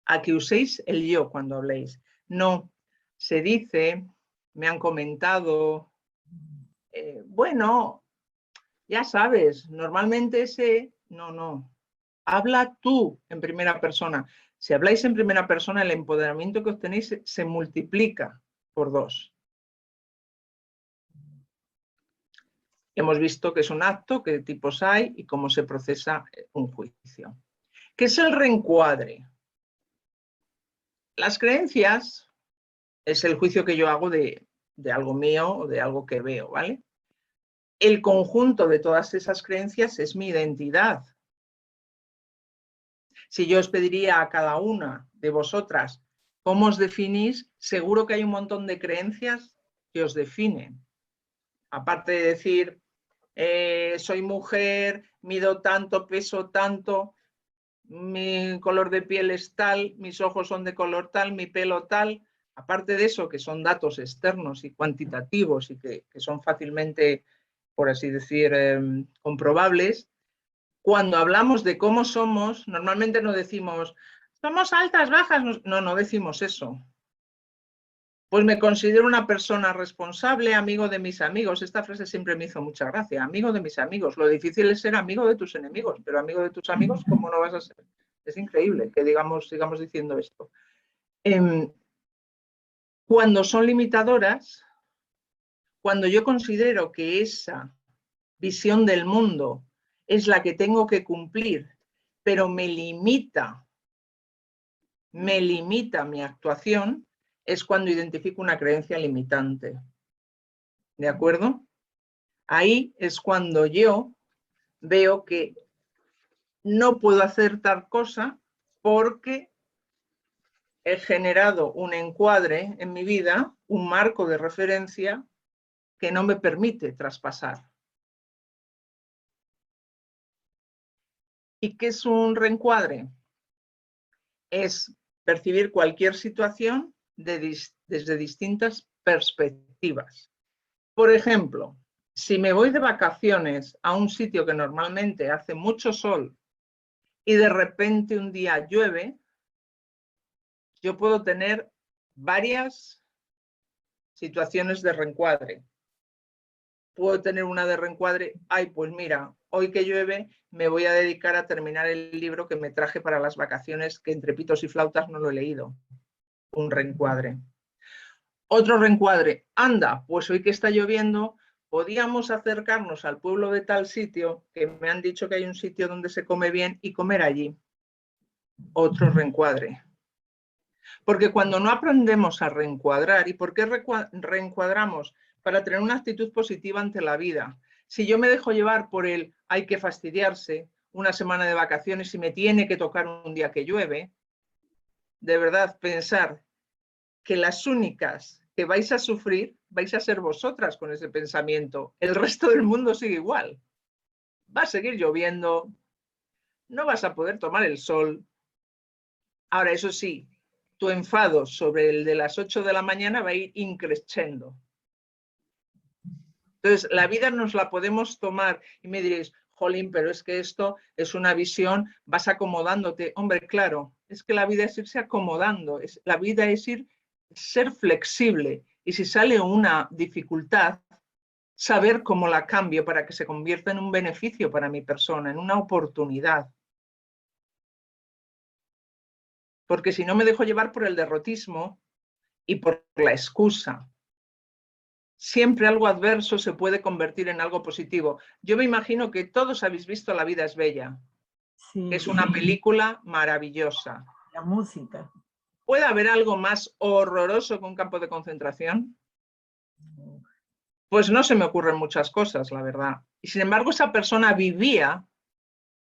a que uséis el yo cuando habléis. No, se dice, me han comentado, bueno, ya sabes, normalmente no. Habla tú en primera persona. Si habláis en primera persona, el empoderamiento que obtenéis se multiplica por 2. Hemos visto que es un acto, qué tipos hay y cómo se procesa un juicio. ¿Qué es el reencuadre? Las creencias es el juicio que yo hago de algo mío o de algo que veo, ¿vale? El conjunto de todas esas creencias es mi identidad. Si yo os pediría a cada una de vosotras cómo os definís, seguro que hay un montón de creencias que os definen. Aparte de decir, soy mujer, mido tanto, peso tanto, mi color de piel es tal, mis ojos son de color tal, mi pelo tal. Aparte de eso, que son datos externos y cuantitativos y que son fácilmente, por así decir, comprobables, cuando hablamos de cómo somos, normalmente no decimos, somos altas, bajas, no decimos eso. Pues me considero una persona responsable, amigo de mis amigos. Esta frase siempre me hizo mucha gracia, amigo de mis amigos. Lo difícil es ser amigo de tus enemigos, pero amigo de tus amigos, ¿cómo no vas a ser? Es increíble que sigamos diciendo esto. Cuando son limitadoras, cuando yo considero que esa visión del mundo es la que tengo que cumplir, pero me limita mi actuación, es cuando identifico una creencia limitante. ¿De acuerdo? Ahí es cuando yo veo que no puedo hacer tal cosa porque he generado un encuadre en mi vida, un marco de referencia que no me permite traspasar. ¿Y qué es un reencuadre? Es percibir cualquier situación desde distintas perspectivas. Por ejemplo, si me voy de vacaciones a un sitio que normalmente hace mucho sol y de repente un día llueve, yo puedo tener varias situaciones de reencuadre. Puedo tener una de reencuadre, ay, pues mira, hoy que llueve me voy a dedicar a terminar el libro que me traje para las vacaciones, que entre pitos y flautas no lo he leído. Un reencuadre. Otro reencuadre, anda, pues hoy que está lloviendo, podíamos acercarnos al pueblo de tal sitio, que me han dicho que hay un sitio donde se come bien, y comer allí. Otro reencuadre. Porque cuando no aprendemos a reencuadrar, ¿y por qué reencuadramos? Para tener una actitud positiva ante la vida. Si yo me dejo llevar por el hay que fastidiarse, una semana de vacaciones y me tiene que tocar un día que llueve, de verdad pensar que las únicas que vais a sufrir vais a ser vosotras con ese pensamiento. El resto del mundo sigue igual. Va a seguir lloviendo, no vas a poder tomar el sol. Ahora, eso sí, tu enfado sobre el de las 8 de la mañana va a ir increciendo. Entonces, la vida nos la podemos tomar y me diréis, jolín, pero es que esto es una visión, vas acomodándote. Hombre, claro, es que la vida es irse acomodando, la vida es ser flexible. Y si sale una dificultad, saber cómo la cambio para que se convierta en un beneficio para mi persona, en una oportunidad. Porque si no me dejo llevar por el derrotismo y por la excusa. Siempre algo adverso se puede convertir en algo positivo. Yo me imagino que todos habéis visto La vida es bella, Sí, que es una película maravillosa. la música. ¿Puede haber algo más horroroso que un campo de concentración? Pues no se me ocurren muchas cosas, la verdad. Y sin embargo, esa persona vivía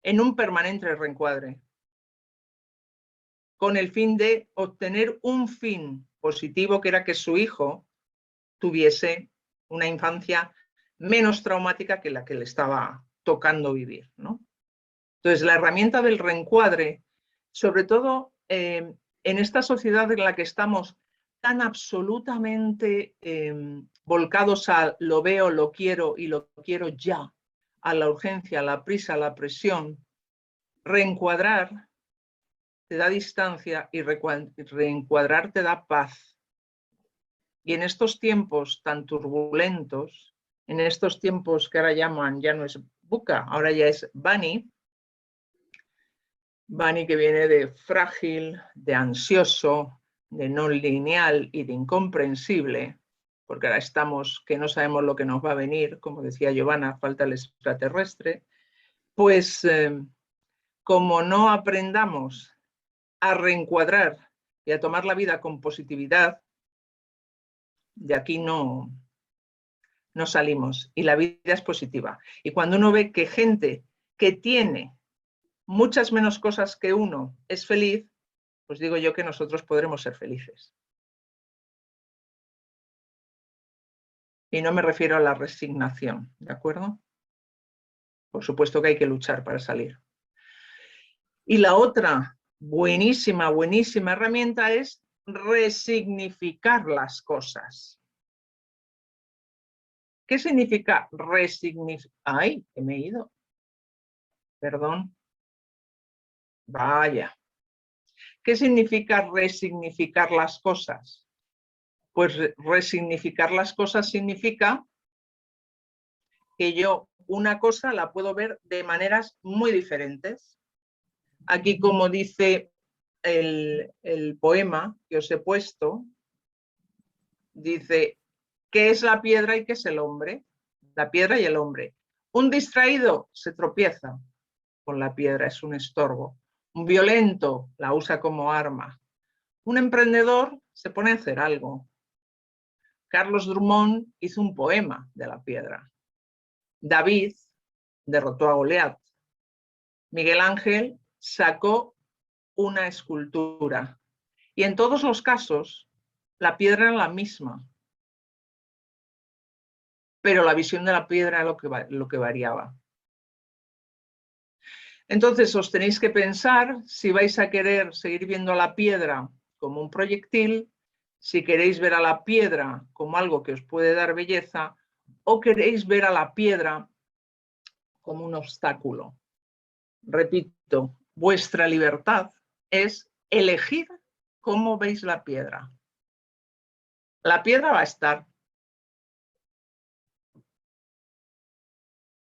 en un permanente reencuadre, con el fin de obtener un fin positivo, que era que su hijo tuviese una infancia menos traumática que la que le estaba tocando vivir, ¿no? Entonces, la herramienta del reencuadre, sobre todo en esta sociedad en la que estamos tan absolutamente volcados a lo veo, lo quiero y lo quiero ya, a la urgencia, a la prisa, a la presión, reencuadrar te da distancia y reencuadrar te da paz. Y en estos tiempos tan turbulentos, en estos tiempos que ahora llaman, ya no es VUCA, ahora ya es BANI, BANI que viene de frágil, de ansioso, de no lineal y de incomprensible, porque ahora estamos que no sabemos lo que nos va a venir, como decía Giovanna, falta el extraterrestre, pues como no aprendamos a reencuadrar y a tomar la vida con positividad, de aquí no salimos. Y la vida es positiva. Y cuando uno ve que gente que tiene muchas menos cosas que uno es feliz, pues digo yo que nosotros podremos ser felices. Y no me refiero a la resignación, ¿de acuerdo? Por supuesto que hay que luchar para salir. Y la otra buenísima, buenísima herramienta es resignificar las cosas. ¿Qué significa resignificar? ¡Ay, que me he ido! Perdón. Vaya. ¿Qué significa resignificar las cosas? Pues resignificar las cosas significa que yo una cosa la puedo ver de maneras muy diferentes. Aquí, como dice el poema que os he puesto, dice, ¿qué es la piedra y qué es el hombre? La piedra y el hombre. Un distraído se tropieza con la piedra, es un estorbo. Un violento la usa como arma. Un emprendedor se pone a hacer algo. Carlos Drummond hizo un poema de la piedra. David derrotó a Goliat. Miguel Ángel sacó una escultura. Y en todos los casos, la piedra era la misma. Pero la visión de la piedra era lo que variaba. Entonces os tenéis que pensar si vais a querer seguir viendo a la piedra como un proyectil, si queréis ver a la piedra como algo que os puede dar belleza, o queréis ver a la piedra como un obstáculo. Repito, vuestra libertad es elegir cómo veis la piedra. La piedra va a estar.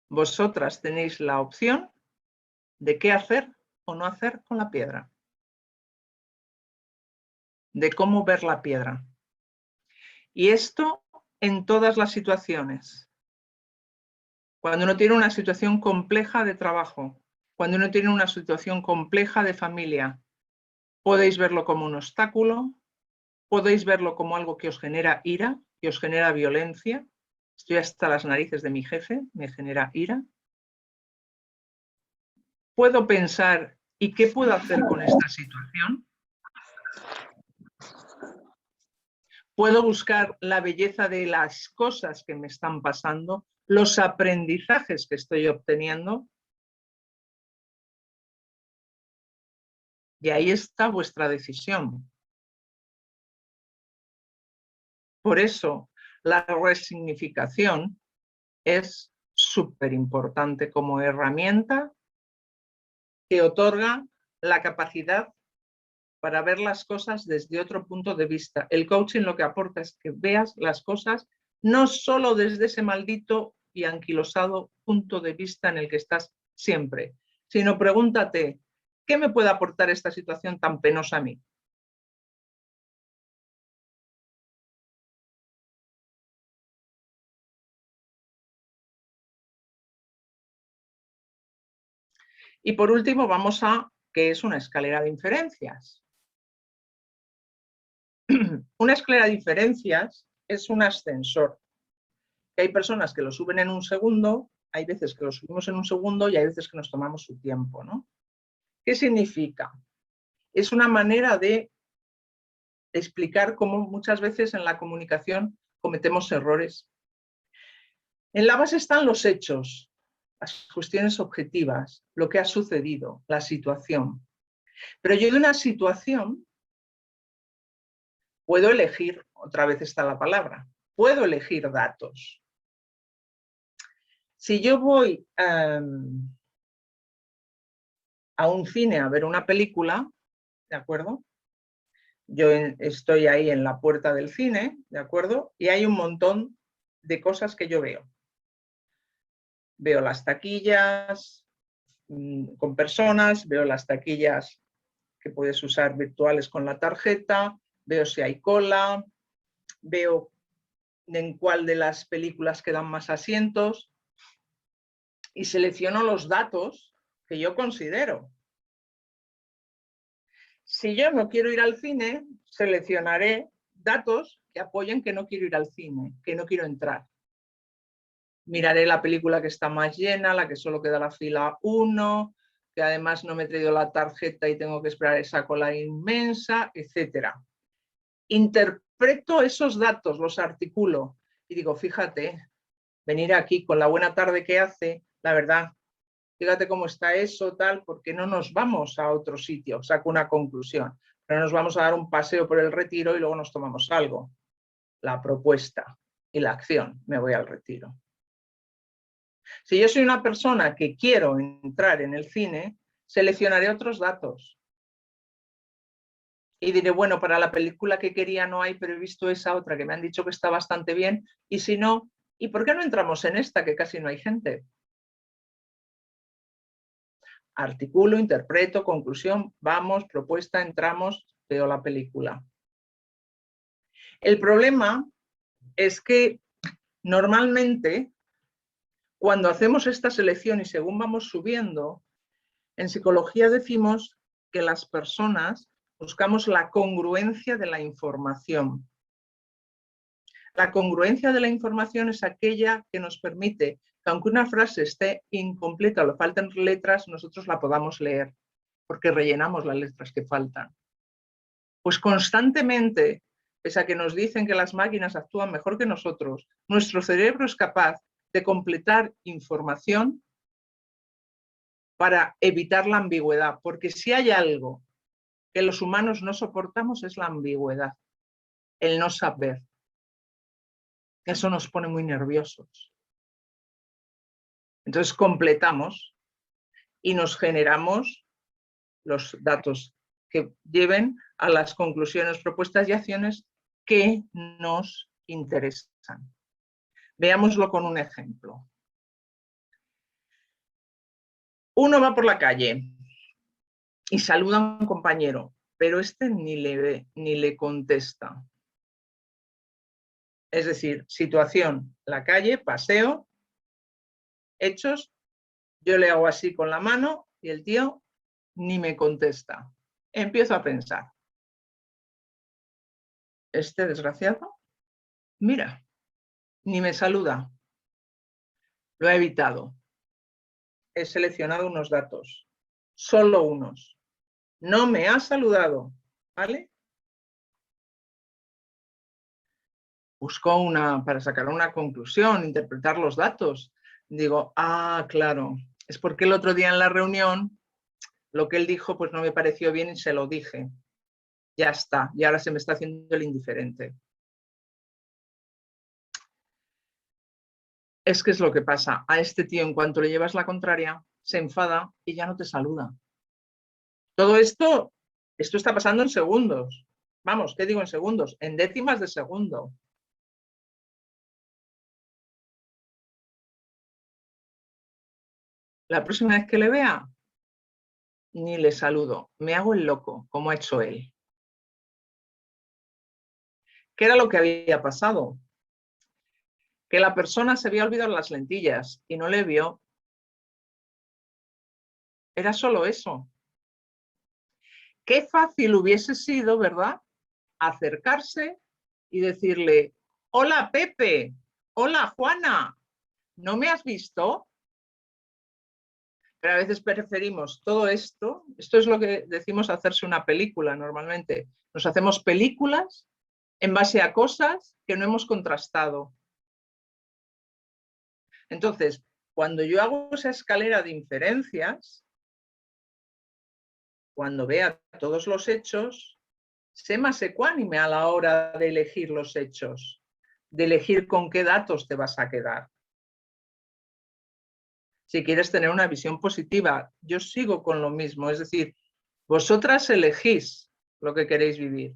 Vosotras tenéis la opción de qué hacer o no hacer con la piedra. De cómo ver la piedra. Y esto en todas las situaciones. Cuando uno tiene una situación compleja de trabajo, cuando uno tiene una situación compleja de familia, podéis verlo como un obstáculo, podéis verlo como algo que os genera ira, que os genera violencia. Estoy hasta las narices de mi jefe, me genera ira. Puedo pensar, ¿y qué puedo hacer con esta situación? Puedo buscar la belleza de las cosas que me están pasando, los aprendizajes que estoy obteniendo. Y ahí está vuestra decisión. Por eso, la resignificación es súper importante como herramienta que otorga la capacidad para ver las cosas desde otro punto de vista. El coaching lo que aporta es que veas las cosas no solo desde ese maldito y anquilosado punto de vista en el que estás siempre, sino pregúntate, ¿qué me puede aportar esta situación tan penosa a mí? Y por último vamos a qué es una escalera de inferencias. Una escalera de inferencias es un ascensor. que hay personas que lo suben en un segundo, hay veces que lo subimos en un segundo y hay veces que nos tomamos su tiempo, ¿no? ¿Qué significa? Es una manera de explicar cómo muchas veces en la comunicación cometemos errores. En la base están los hechos, las cuestiones objetivas, lo que ha sucedido, la situación. Pero yo de una situación puedo elegir, otra vez está la palabra, puedo elegir datos. Si yo voy a un cine a ver una película, ¿de acuerdo? Yo estoy ahí en la puerta del cine, ¿de acuerdo? Y hay un montón de cosas que yo veo. Veo las taquillas con personas, veo las taquillas que puedes usar virtuales con la tarjeta, veo si hay cola, veo en cuál de las películas quedan más asientos y selecciono los datos que yo considero. Si yo no quiero ir al cine, seleccionaré datos que apoyen que no quiero ir al cine, que no quiero entrar. Miraré la película que está más llena, la que solo queda la fila 1, que además no me he traído la tarjeta y tengo que esperar esa cola inmensa, etc. Interpreto esos datos, los articulo y digo, fíjate, venir aquí con la buena tarde que hace, la verdad, fíjate cómo está eso, tal, porque no nos vamos a otro sitio, saco una conclusión, pero nos vamos a dar un paseo por el Retiro y luego nos tomamos algo. La propuesta y la acción, me voy al Retiro. Si yo soy una persona que quiero entrar en el cine, seleccionaré otros datos. Y diré, bueno, para la película que quería no hay, pero he visto esa otra que me han dicho que está bastante bien, y si no, ¿y por qué no entramos en esta que casi no hay gente? Articulo, interpreto, conclusión, vamos, propuesta, entramos, veo la película. El problema es que normalmente cuando hacemos esta selección y según vamos subiendo, en psicología decimos que las personas buscamos la congruencia de la información. La congruencia de la información es aquella que nos permite que aunque una frase esté incompleta o le falten letras, nosotros la podamos leer, porque rellenamos las letras que faltan. Pues constantemente, pese a que nos dicen que las máquinas actúan mejor que nosotros, nuestro cerebro es capaz de completar información para evitar la ambigüedad, porque si hay algo que los humanos no soportamos es la ambigüedad, el no saber. Eso nos pone muy nerviosos. Entonces completamos y nos generamos los datos que lleven a las conclusiones, propuestas y acciones que nos interesan. Veámoslo con un ejemplo. Uno va por la calle y saluda a un compañero, pero este ni le ve, ni le contesta. Es decir, situación, la calle, paseo, hechos, yo le hago así con la mano y el tío ni me contesta. Empiezo a pensar, este desgraciado, mira, ni me saluda. Lo he evitado. He seleccionado unos datos, solo unos. No me ha saludado, ¿vale? Busco para sacar una conclusión, interpretar los datos. Digo, claro, es porque el otro día en la reunión lo que él dijo pues no me pareció bien y se lo dije. Ya está, y ahora se me está haciendo el indiferente. Es que es lo que pasa. A este tío, en cuanto le llevas la contraria, se enfada y ya no te saluda. Todo esto está pasando en segundos. Vamos, ¿qué digo en segundos? En décimas de segundo. La próxima vez que le vea, ni le saludo. Me hago el loco, como ha hecho él. ¿Qué era lo que había pasado? Que la persona se había olvidado las lentillas y no le vio. Era solo eso. Qué fácil hubiese sido, ¿verdad?, acercarse y decirle, hola Pepe, hola Juana, ¿no me has visto? Pero a veces preferimos todo esto. Esto es lo que decimos hacerse una película normalmente. Nos hacemos películas en base a cosas que no hemos contrastado. Entonces, cuando yo hago esa escalera de inferencias, cuando vea todos los hechos, sé más ecuánime a la hora de elegir los hechos, de elegir con qué datos te vas a quedar. Si quieres tener una visión positiva, yo sigo con lo mismo, es decir, vosotras elegís lo que queréis vivir.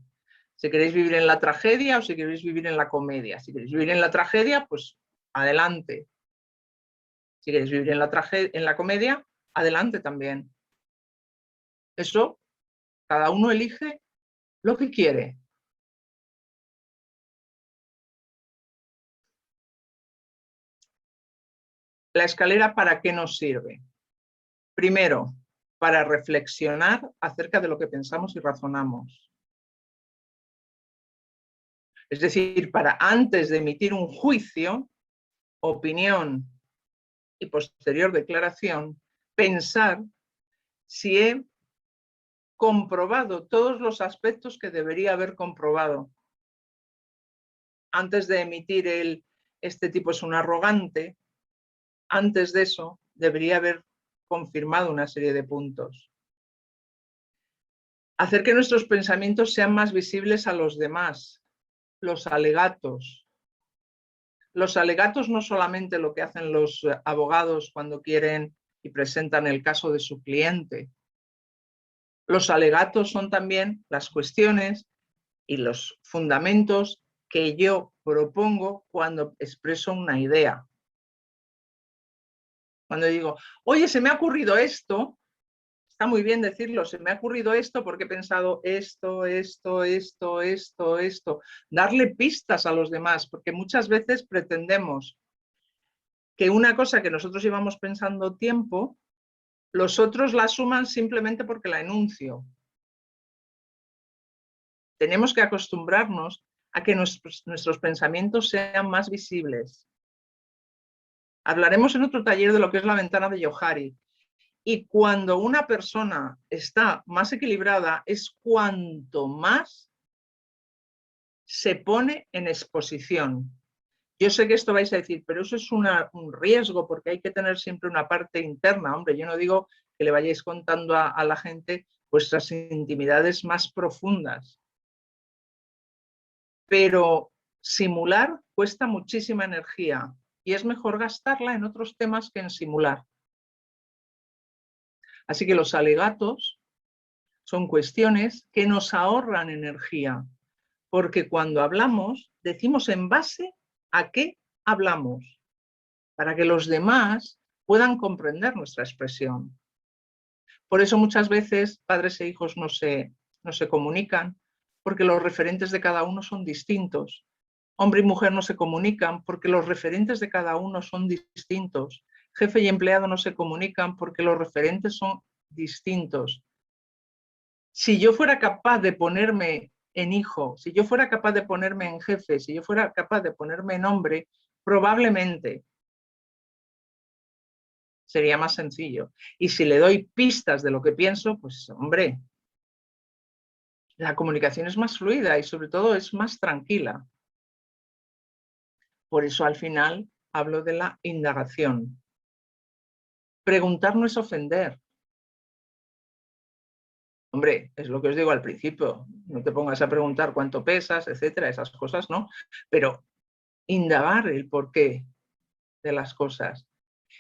Si queréis vivir en la tragedia o si queréis vivir en la comedia. Si queréis vivir en la tragedia, pues adelante. Si queréis vivir en la comedia, adelante también. Eso, cada uno elige lo que quiere. La escalera, ¿para qué nos sirve? Primero, para reflexionar acerca de lo que pensamos y razonamos. Es decir, para antes de emitir un juicio, opinión y posterior declaración, pensar si he comprobado todos los aspectos que debería haber comprobado. Antes de emitir este tipo es un arrogante, antes de eso debería haber confirmado una serie de puntos. Hacer que nuestros pensamientos sean más visibles a los demás. Los alegatos. Los alegatos no solamente lo que hacen los abogados cuando quieren y presentan el caso de su cliente. Los alegatos son también las cuestiones y los fundamentos que yo propongo cuando expreso una idea. Cuando digo, oye, se me ha ocurrido esto, está muy bien decirlo, se me ha ocurrido esto porque he pensado esto. Darle pistas a los demás, porque muchas veces pretendemos que una cosa que nosotros llevamos pensando tiempo, los otros la asuman simplemente porque la enuncio. Tenemos que acostumbrarnos a que nuestros pensamientos sean más visibles. Hablaremos en otro taller de lo que es la ventana de Johari. Y cuando una persona está más equilibrada es cuanto más se pone en exposición. Yo sé que esto vais a decir, pero eso es un riesgo porque hay que tener siempre una parte interna. Hombre, yo no digo que le vayáis contando a la gente vuestras intimidades más profundas. Pero simular cuesta muchísima energía y es mejor gastarla en otros temas que en simular. Así que los alegatos son cuestiones que nos ahorran energía, porque cuando hablamos decimos en base a qué hablamos, para que los demás puedan comprender nuestra expresión. Por eso muchas veces padres e hijos no se comunican, porque los referentes de cada uno son distintos. Hombre y mujer no se comunican porque los referentes de cada uno son distintos. Jefe y empleado no se comunican porque los referentes son distintos. Si yo fuera capaz de ponerme en hijo, si yo fuera capaz de ponerme en jefe, si yo fuera capaz de ponerme en hombre, probablemente sería más sencillo. Y si le doy pistas de lo que pienso, pues hombre, la comunicación es más fluida y sobre todo es más tranquila. Por eso al final hablo de la indagación. Preguntar no es ofender. Hombre, es lo que os digo al principio, no te pongas a preguntar cuánto pesas, etcétera, esas cosas no, pero indagar el porqué de las cosas.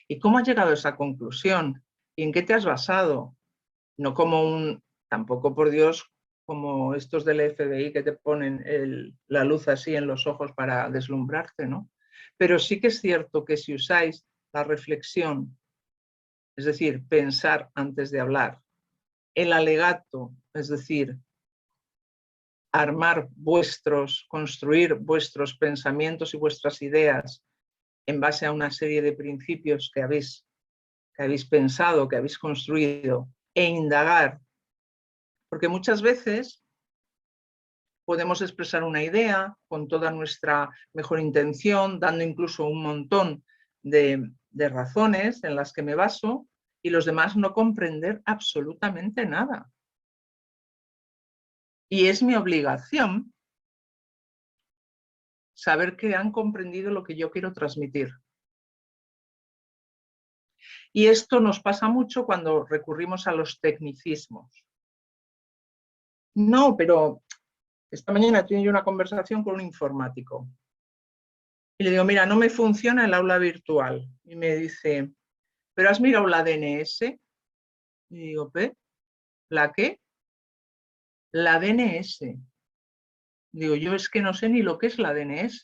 ¿Y cómo has llegado a esa conclusión? ¿Y en qué te has basado? No como tampoco por Dios, como estos del FBI que te ponen la luz así en los ojos para deslumbrarte, ¿no? Pero sí que es cierto que si usáis la reflexión, es decir, pensar antes de hablar, el alegato, es decir, construir vuestros pensamientos y vuestras ideas en base a una serie de principios que habéis pensado, que habéis construido, e indagar. Porque muchas veces podemos expresar una idea con toda nuestra mejor intención, dando incluso un montón de razones en las que me baso, y los demás no comprender absolutamente nada. Y es mi obligación saber que han comprendido lo que yo quiero transmitir. Y esto nos pasa mucho cuando recurrimos a los tecnicismos. No, pero esta mañana tuve yo una conversación con un informático. Y le digo, mira, no me funciona el aula virtual. Y me dice, ¿pero has mirado la DNS? Y digo, ¿qué? ¿La qué? La DNS. Digo, yo es que no sé ni lo que es la DNS.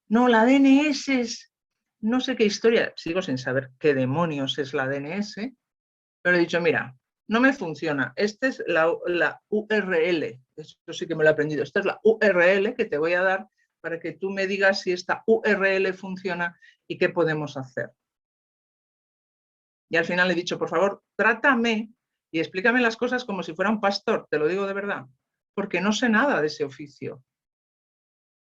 No, la DNS es no sé qué historia. Sigo sin saber qué demonios es la DNS. Pero he dicho, mira, no me funciona. Esta es la URL. Esto sí que me lo he aprendido. Esta es la URL que te voy a dar para que tú me digas si esta URL funciona y qué podemos hacer. Y al final le he dicho, por favor, trátame y explícame las cosas como si fuera un pastor, te lo digo de verdad, porque no sé nada de ese oficio.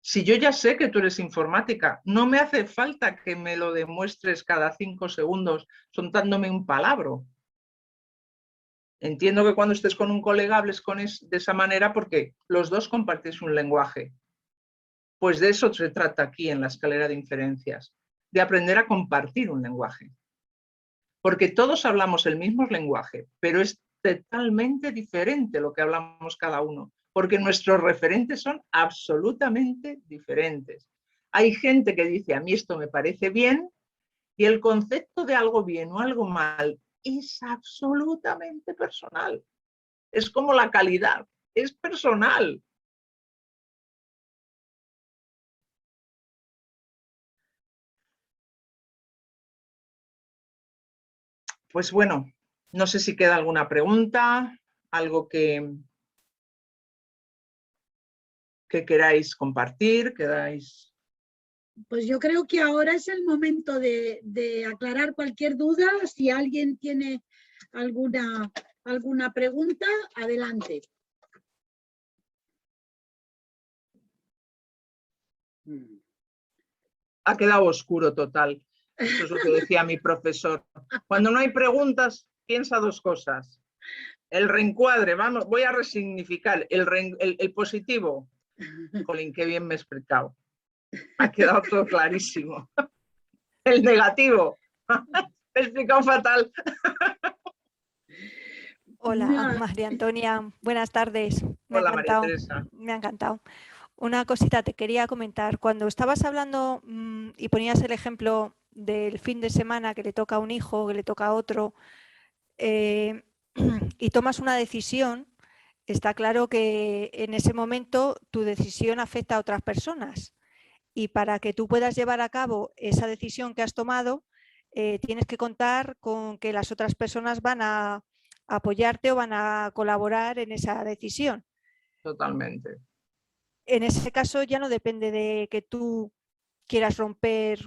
Si yo ya sé que tú eres informática, no me hace falta que me lo demuestres cada 5 segundos soltándome un palabra. Entiendo que cuando estés con un colega hables de esa manera porque los dos compartís un lenguaje. Pues de eso se trata aquí en la escalera de inferencias, de aprender a compartir un lenguaje. Porque todos hablamos el mismo lenguaje, pero es totalmente diferente lo que hablamos cada uno, porque nuestros referentes son absolutamente diferentes. Hay gente que dice, a mí esto me parece bien, y el concepto de algo bien o algo mal es absolutamente personal. Es como la calidad, es personal. Pues bueno, no sé si queda alguna pregunta, algo que queráis compartir, queráis... Pues yo creo que ahora es el momento de aclarar cualquier duda. Si alguien tiene alguna pregunta, adelante. Ha quedado oscuro total. Eso es lo que decía mi profesor. Cuando no hay preguntas, piensa dos cosas. El reencuadre, vamos, voy a resignificar. El positivo. Jolín, qué bien me he explicado. Ha quedado todo clarísimo. El negativo. Me he explicado fatal. Hola, María Antonia. Buenas tardes. Hola, María Teresa. Me ha encantado. Una cosita te quería comentar. Cuando estabas hablando y ponías el ejemplo del fin de semana que le toca a un hijo, que le toca a otro, y tomas una decisión, está claro que en ese momento tu decisión afecta a otras personas. Y para que tú puedas llevar a cabo esa decisión que has tomado, tienes que contar con que las otras personas van a apoyarte o van a colaborar en esa decisión. Totalmente. En ese caso ya no depende de que tú quieras romper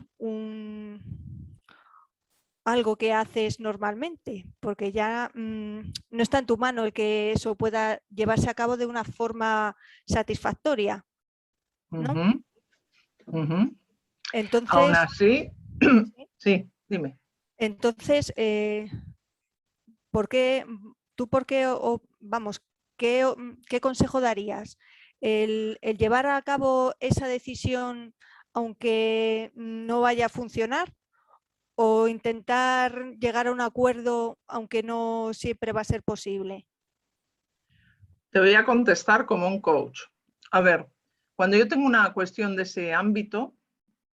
algo que haces normalmente, porque ya no está en tu mano el que eso pueda llevarse a cabo de una forma satisfactoria, ¿no? Entonces, aún así, sí, dime. Entonces, ¿por qué qué consejo darías? ¿El llevar a cabo esa decisión aunque no vaya a funcionar? ¿O intentar llegar a un acuerdo aunque no siempre va a ser posible? Te voy a contestar como un coach. A ver, cuando yo tengo una cuestión de ese ámbito,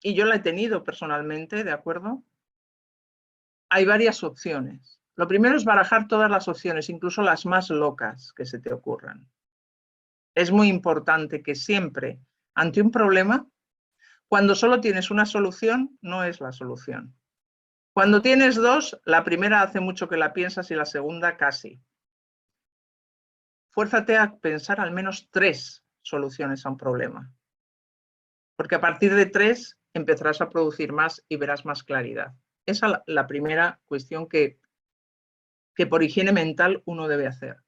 y yo la he tenido personalmente, ¿de acuerdo? Hay varias opciones. Lo primero es barajar todas las opciones, incluso las más locas que se te ocurran. Es muy importante que siempre, ante un problema, cuando solo tienes una solución, no es la solución. Cuando tienes dos, la primera hace mucho que la piensas y la segunda casi. Fuérzate a pensar al menos 3 soluciones a un problema. Porque a partir de 3 empezarás a producir más y verás más claridad. Esa es la primera cuestión que por higiene mental uno debe hacer.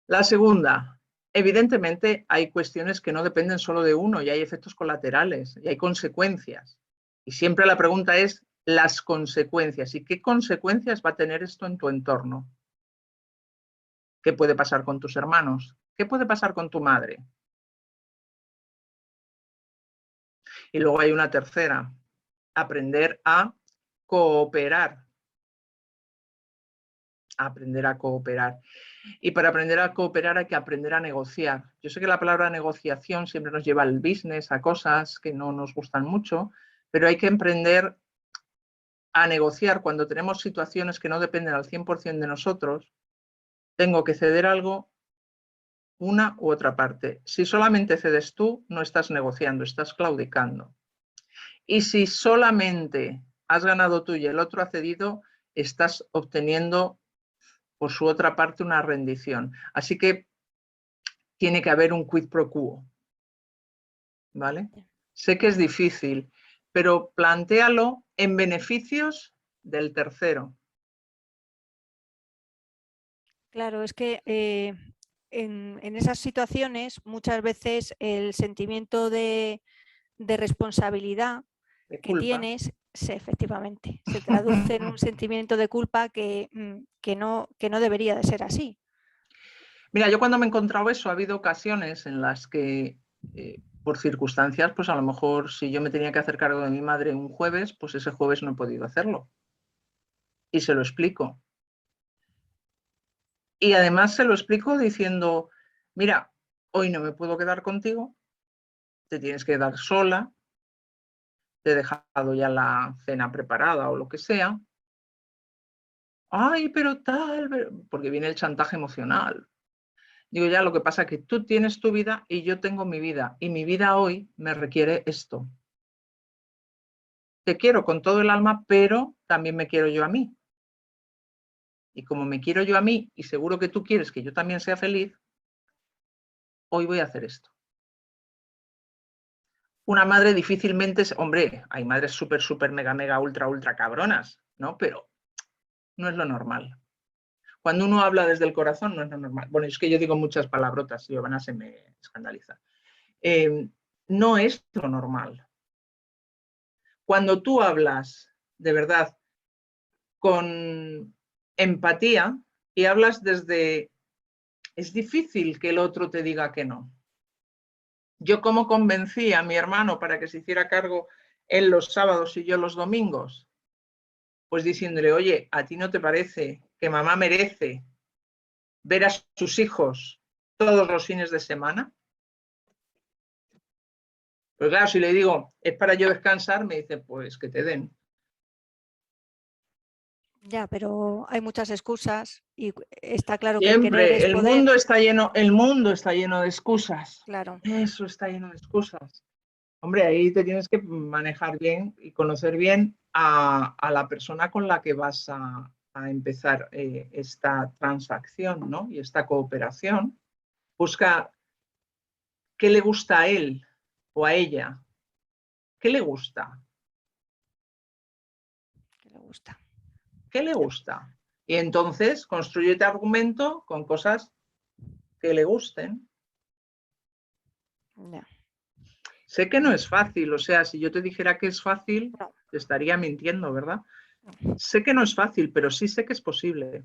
La segunda, Evidentemente hay cuestiones que no dependen solo de uno y hay efectos colaterales y hay consecuencias. Y siempre la pregunta es las consecuencias y qué consecuencias va a tener esto en tu entorno. ¿Qué puede pasar con tus hermanos? ¿Qué puede pasar con tu madre? Y luego hay una tercera, aprender a cooperar. Aprender a cooperar. Y para aprender a cooperar hay que aprender a negociar. Yo sé que la palabra negociación siempre nos lleva al business, a cosas que no nos gustan mucho, pero hay que aprender a negociar cuando tenemos situaciones que no dependen al 100% de nosotros. Tengo que ceder algo, una u otra parte. Si solamente cedes tú, no estás negociando, estás claudicando. Y si solamente has ganado tú y el otro ha cedido, estás obteniendo por su otra parte una rendición. Así que tiene que haber un quid pro quo. ¿Vale? Sé que es difícil, pero plantéalo en beneficios del tercero. Claro, es que en esas situaciones muchas veces el sentimiento de responsabilidad De que culpa. tienes, efectivamente, se traduce en un sentimiento de culpa que no debería de ser así. Mira, yo cuando me he encontrado eso, ha habido ocasiones en las que, por circunstancias, pues a lo mejor si yo me tenía que hacer cargo de mi madre un jueves, pues ese jueves no he podido hacerlo. Y se lo explico. Y además se lo explico diciendo, mira, hoy no me puedo quedar contigo, te tienes que quedar sola, te he dejado ya la cena preparada o lo que sea. Ay, pero tal, porque viene el chantaje emocional. Digo, ya, lo que pasa es que tú tienes tu vida y yo tengo mi vida, y mi vida hoy me requiere esto. Te quiero con todo el alma, pero también me quiero yo a mí. Y como me quiero yo a mí, y seguro que tú quieres que yo también sea feliz, hoy voy a hacer esto. Una madre difícilmente, hombre, hay madres súper, súper, mega, ultra cabronas, ¿no? Pero no es lo normal. Cuando uno habla desde el corazón no es lo normal. Bueno, es que yo digo muchas palabrotas y Giovanna se me escandaliza. No es lo normal. Cuando tú hablas de verdad con empatía y hablas desde... Es difícil que el otro te diga que no. Yo cómo convencí a mi hermano para que se hiciera cargo él los sábados y yo los domingos, pues diciéndole, oye, ¿a ti no te parece que mamá merece ver a sus hijos todos los fines de semana? Pues claro, si le digo, es para yo descansar, me dice, pues que te den. Ya, pero hay muchas excusas y está claro que el querer Siempre, es el poder. mundo está lleno de excusas. Claro. Eso está lleno de excusas. Hombre, ahí te tienes que manejar bien y conocer bien a la persona con la que vas a empezar esta transacción, ¿no? Y esta cooperación. Busca qué le gusta a él o a ella. ¿Qué le gusta? Que le gusta. ¿Qué le gusta? Y entonces construyete argumento con cosas que le gusten. Ya. Sé que no es fácil, o sea, si yo te dijera que es fácil, No. te estaría mintiendo, ¿verdad? Sé que no es fácil, pero sí sé que es posible.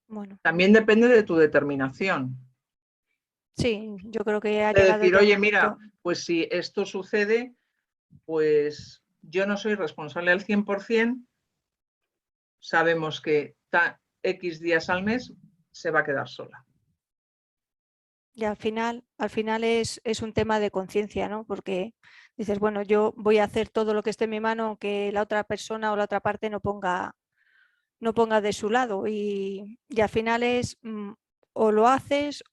Bueno, También depende de tu determinación. sí, yo creo que ha De llegado decir, ya un oye, mira, momento. pues si esto sucede, pues yo no soy responsable al 100%, sabemos que X días al mes se va a quedar sola. Y al final es un tema de conciencia, ¿no? Porque dices, bueno, yo voy a hacer todo lo que esté en mi mano, aunque la otra persona o la otra parte no ponga de su lado. Y al final es o lo haces,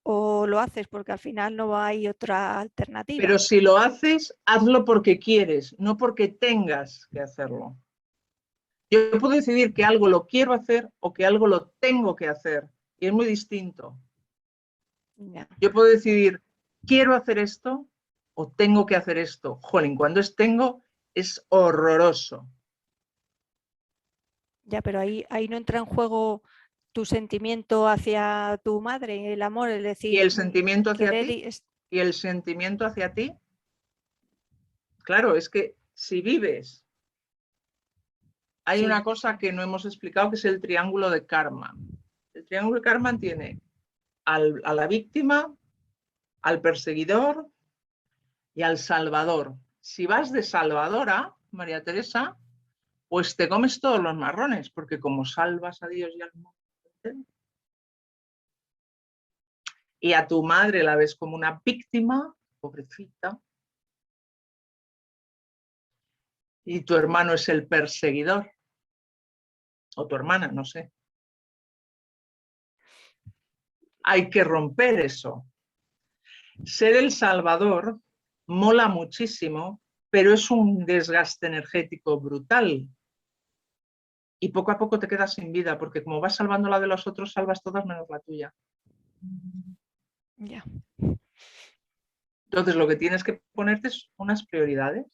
porque al final no hay otra alternativa. Pero si lo haces, hazlo porque quieres, no porque tengas que hacerlo. Yo puedo decidir que algo lo quiero hacer o que algo lo tengo que hacer. Y es muy distinto. Ya. Yo puedo decidir, quiero hacer esto o tengo que hacer esto. Jolín, cuando es tengo, es horroroso. Ya, pero ahí no entra en juego tu sentimiento hacia tu madre, el amor, es decir, ¿Y el sentimiento hacia querer ti? ¿Y el sentimiento hacia ti? Claro, es que si vives, hay Sí. una cosa que no hemos explicado que es el triángulo de karma. El triángulo de karma tiene a la víctima, al perseguidor y al salvador. Si vas de salvadora, María Teresa, pues te comes todos los marrones, porque como salvas a Dios y al mundo entero, y a tu madre la ves como una víctima, pobrecita, y tu hermano es el perseguidor, o tu hermana, no sé. Hay que romper eso. Ser el salvador mola muchísimo, pero es un desgaste energético brutal. Y poco a poco te quedas sin vida, porque como vas salvando la de los otros, salvas todas menos la tuya. Ya. Entonces lo que tienes que ponerte es unas prioridades.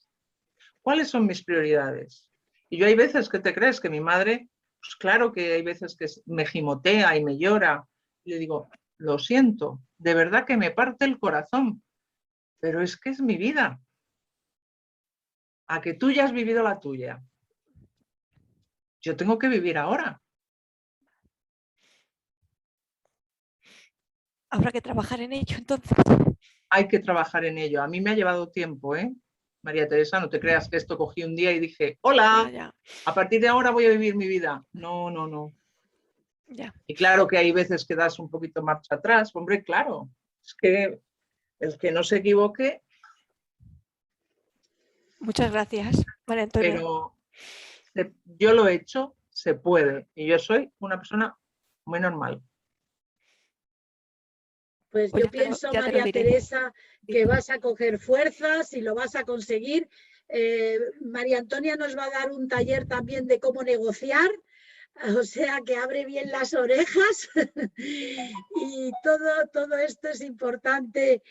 ¿Cuáles son mis prioridades? Y yo hay veces que te crees que mi madre, pues claro que hay veces que me gimotea y me llora. Y le digo, lo siento, de verdad que me parte el corazón, pero es que es mi vida. A que tú ya has vivido la tuya. Yo tengo que vivir ahora. Habrá que trabajar en ello, entonces. Hay que trabajar en ello. A mí me ha llevado tiempo, ¿eh? María Teresa, no te creas que esto cogí un día y dije, hola, Ya. a partir de ahora voy a vivir mi vida. No, no, no. Ya. Y claro que hay veces que das un poquito marcha atrás. Hombre, claro, es que el que no se equivoque, Muchas gracias, María Antonia. pero yo lo he hecho, se puede. Y yo soy una persona muy normal. Pues Pues yo pienso, ya te lo María diré. Teresa, que vas a coger fuerzas y lo vas a conseguir. María Antonia nos va a dar un taller también de cómo negociar, o sea que abre bien las orejas y todo esto es importante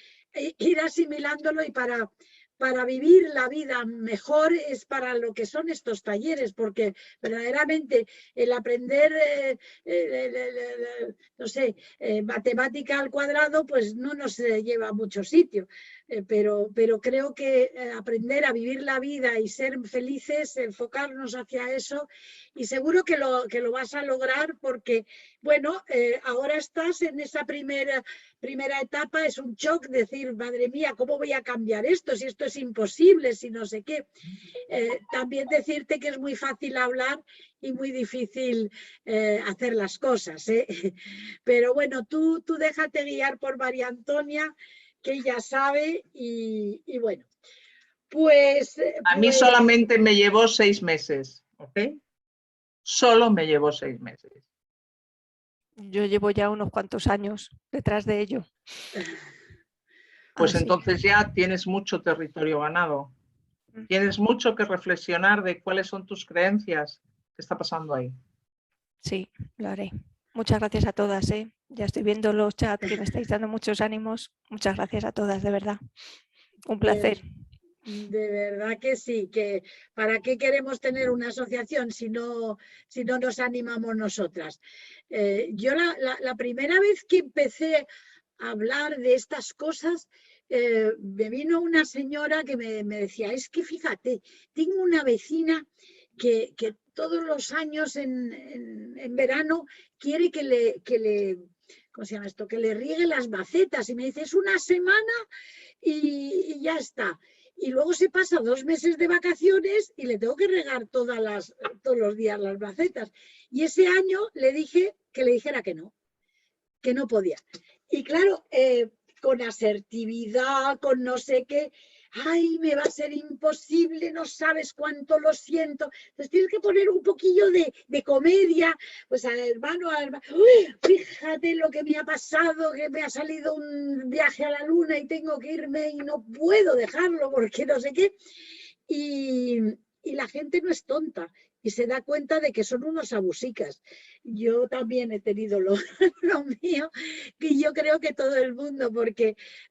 ir asimilándolo y para vivir la vida mejor es para lo que son estos talleres, porque verdaderamente el aprender, no sé, matemática al cuadrado, pues no nos lleva a muchos sitios, pero creo que aprender a vivir la vida y ser felices, enfocarnos hacia eso, y seguro que lo vas a lograr porque, bueno, ahora estás en esa primera etapa, es un shock decir, madre mía, ¿cómo voy a cambiar esto? Si esto es imposible, si no sé qué. También decirte que es muy fácil hablar y muy difícil hacer las cosas. Pero bueno, tú déjate guiar por María Antonia, que ella sabe y bueno. Pues, A mí solamente me llevó 6 meses, ¿ok? Solo me llevó 6 meses. Yo llevo ya unos cuantos años detrás de ello. Pues Así. entonces ya tienes mucho territorio ganado. Tienes mucho que reflexionar de cuáles son tus creencias. ¿Qué está pasando ahí? Sí, lo haré. Muchas gracias a todas. Ya estoy viendo los chats que me estáis dando muchos ánimos. Muchas gracias a todas, de verdad. Un placer. De verdad que sí, que ¿para qué queremos tener una asociación si no nos animamos nosotras? Yo la primera vez que empecé a hablar de estas cosas, me vino una señora que me decía, es que fíjate, tengo una vecina que todos los años en verano quiere que le ¿cómo se llama esto? Que le riegue las macetas, y me dice, es una semana y ya está. Y luego se pasa 2 meses de vacaciones y le tengo que regar todos los días las macetas. Y ese año le dije que le dijera que no podía. Y claro, con asertividad, con no sé qué, ay, me va a ser imposible, no sabes cuánto lo siento. Entonces tienes que poner un poquillo de comedia, pues al hermano, uy, fíjate lo que me ha pasado, que me ha salido un viaje a la luna y tengo que irme y no puedo dejarlo porque no sé qué. Y la gente no es tonta y se da cuenta de que son unos abusicas. Yo también he tenido lo mío, que yo creo que todo el mundo,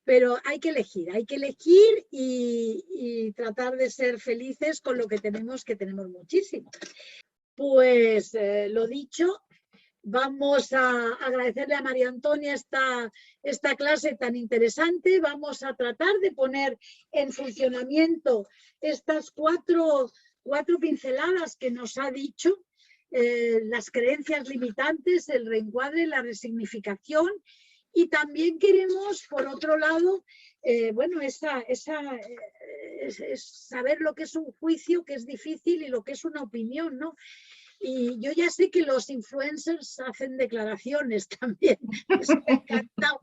pero hay que elegir y tratar de ser felices con lo que tenemos muchísimo. Pues lo dicho, Vamos a agradecerle a María Antonia esta clase tan interesante. Vamos a tratar de poner en funcionamiento estas cuatro pinceladas que nos ha dicho, las creencias limitantes, el reencuadre, la resignificación, y también queremos, por otro lado, bueno, saber lo que es un juicio, que es difícil, y lo que es una opinión, ¿no? Y yo ya sé que los influencers hacen declaraciones también. Eso me ha encantado.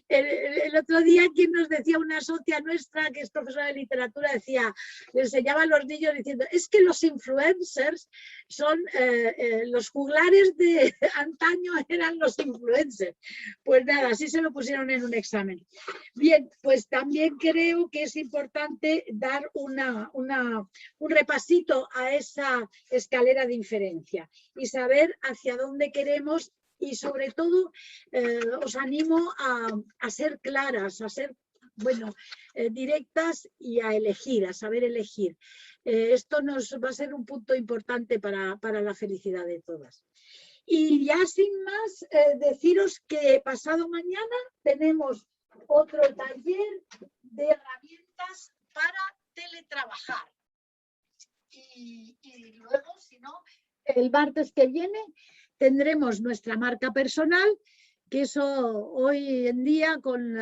El otro día, quien nos decía, una socia nuestra que es profesora de literatura, decía, le enseñaba a los niños diciendo, es que los influencers son los juglares de antaño, eran los influencers. Pues nada, así se lo pusieron en un examen. Bien, pues también creo que es importante dar un repasito a esa escalera de inferencia y saber hacia dónde queremos, y sobre todo os animo a ser claras, a ser directas y a elegir, a saber elegir. Esto nos va a ser un punto importante para la felicidad de todas. Y ya sin más, deciros que pasado mañana tenemos otro taller de herramientas para teletrabajar. Y luego, si no, el martes que viene tendremos nuestra marca personal, que eso hoy en día, con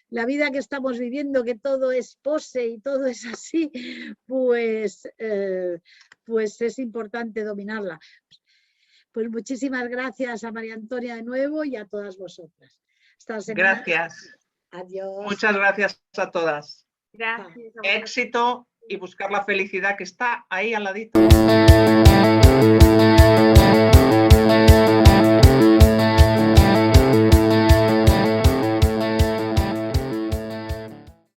la vida que estamos viviendo, que todo es pose y todo es así, pues es importante dominarla. Pues muchísimas gracias a María Antonia de nuevo y a todas vosotras. Hasta la semana. Gracias. Adiós. Muchas gracias a todas. Gracias. Éxito y buscar la felicidad que está ahí al ladito.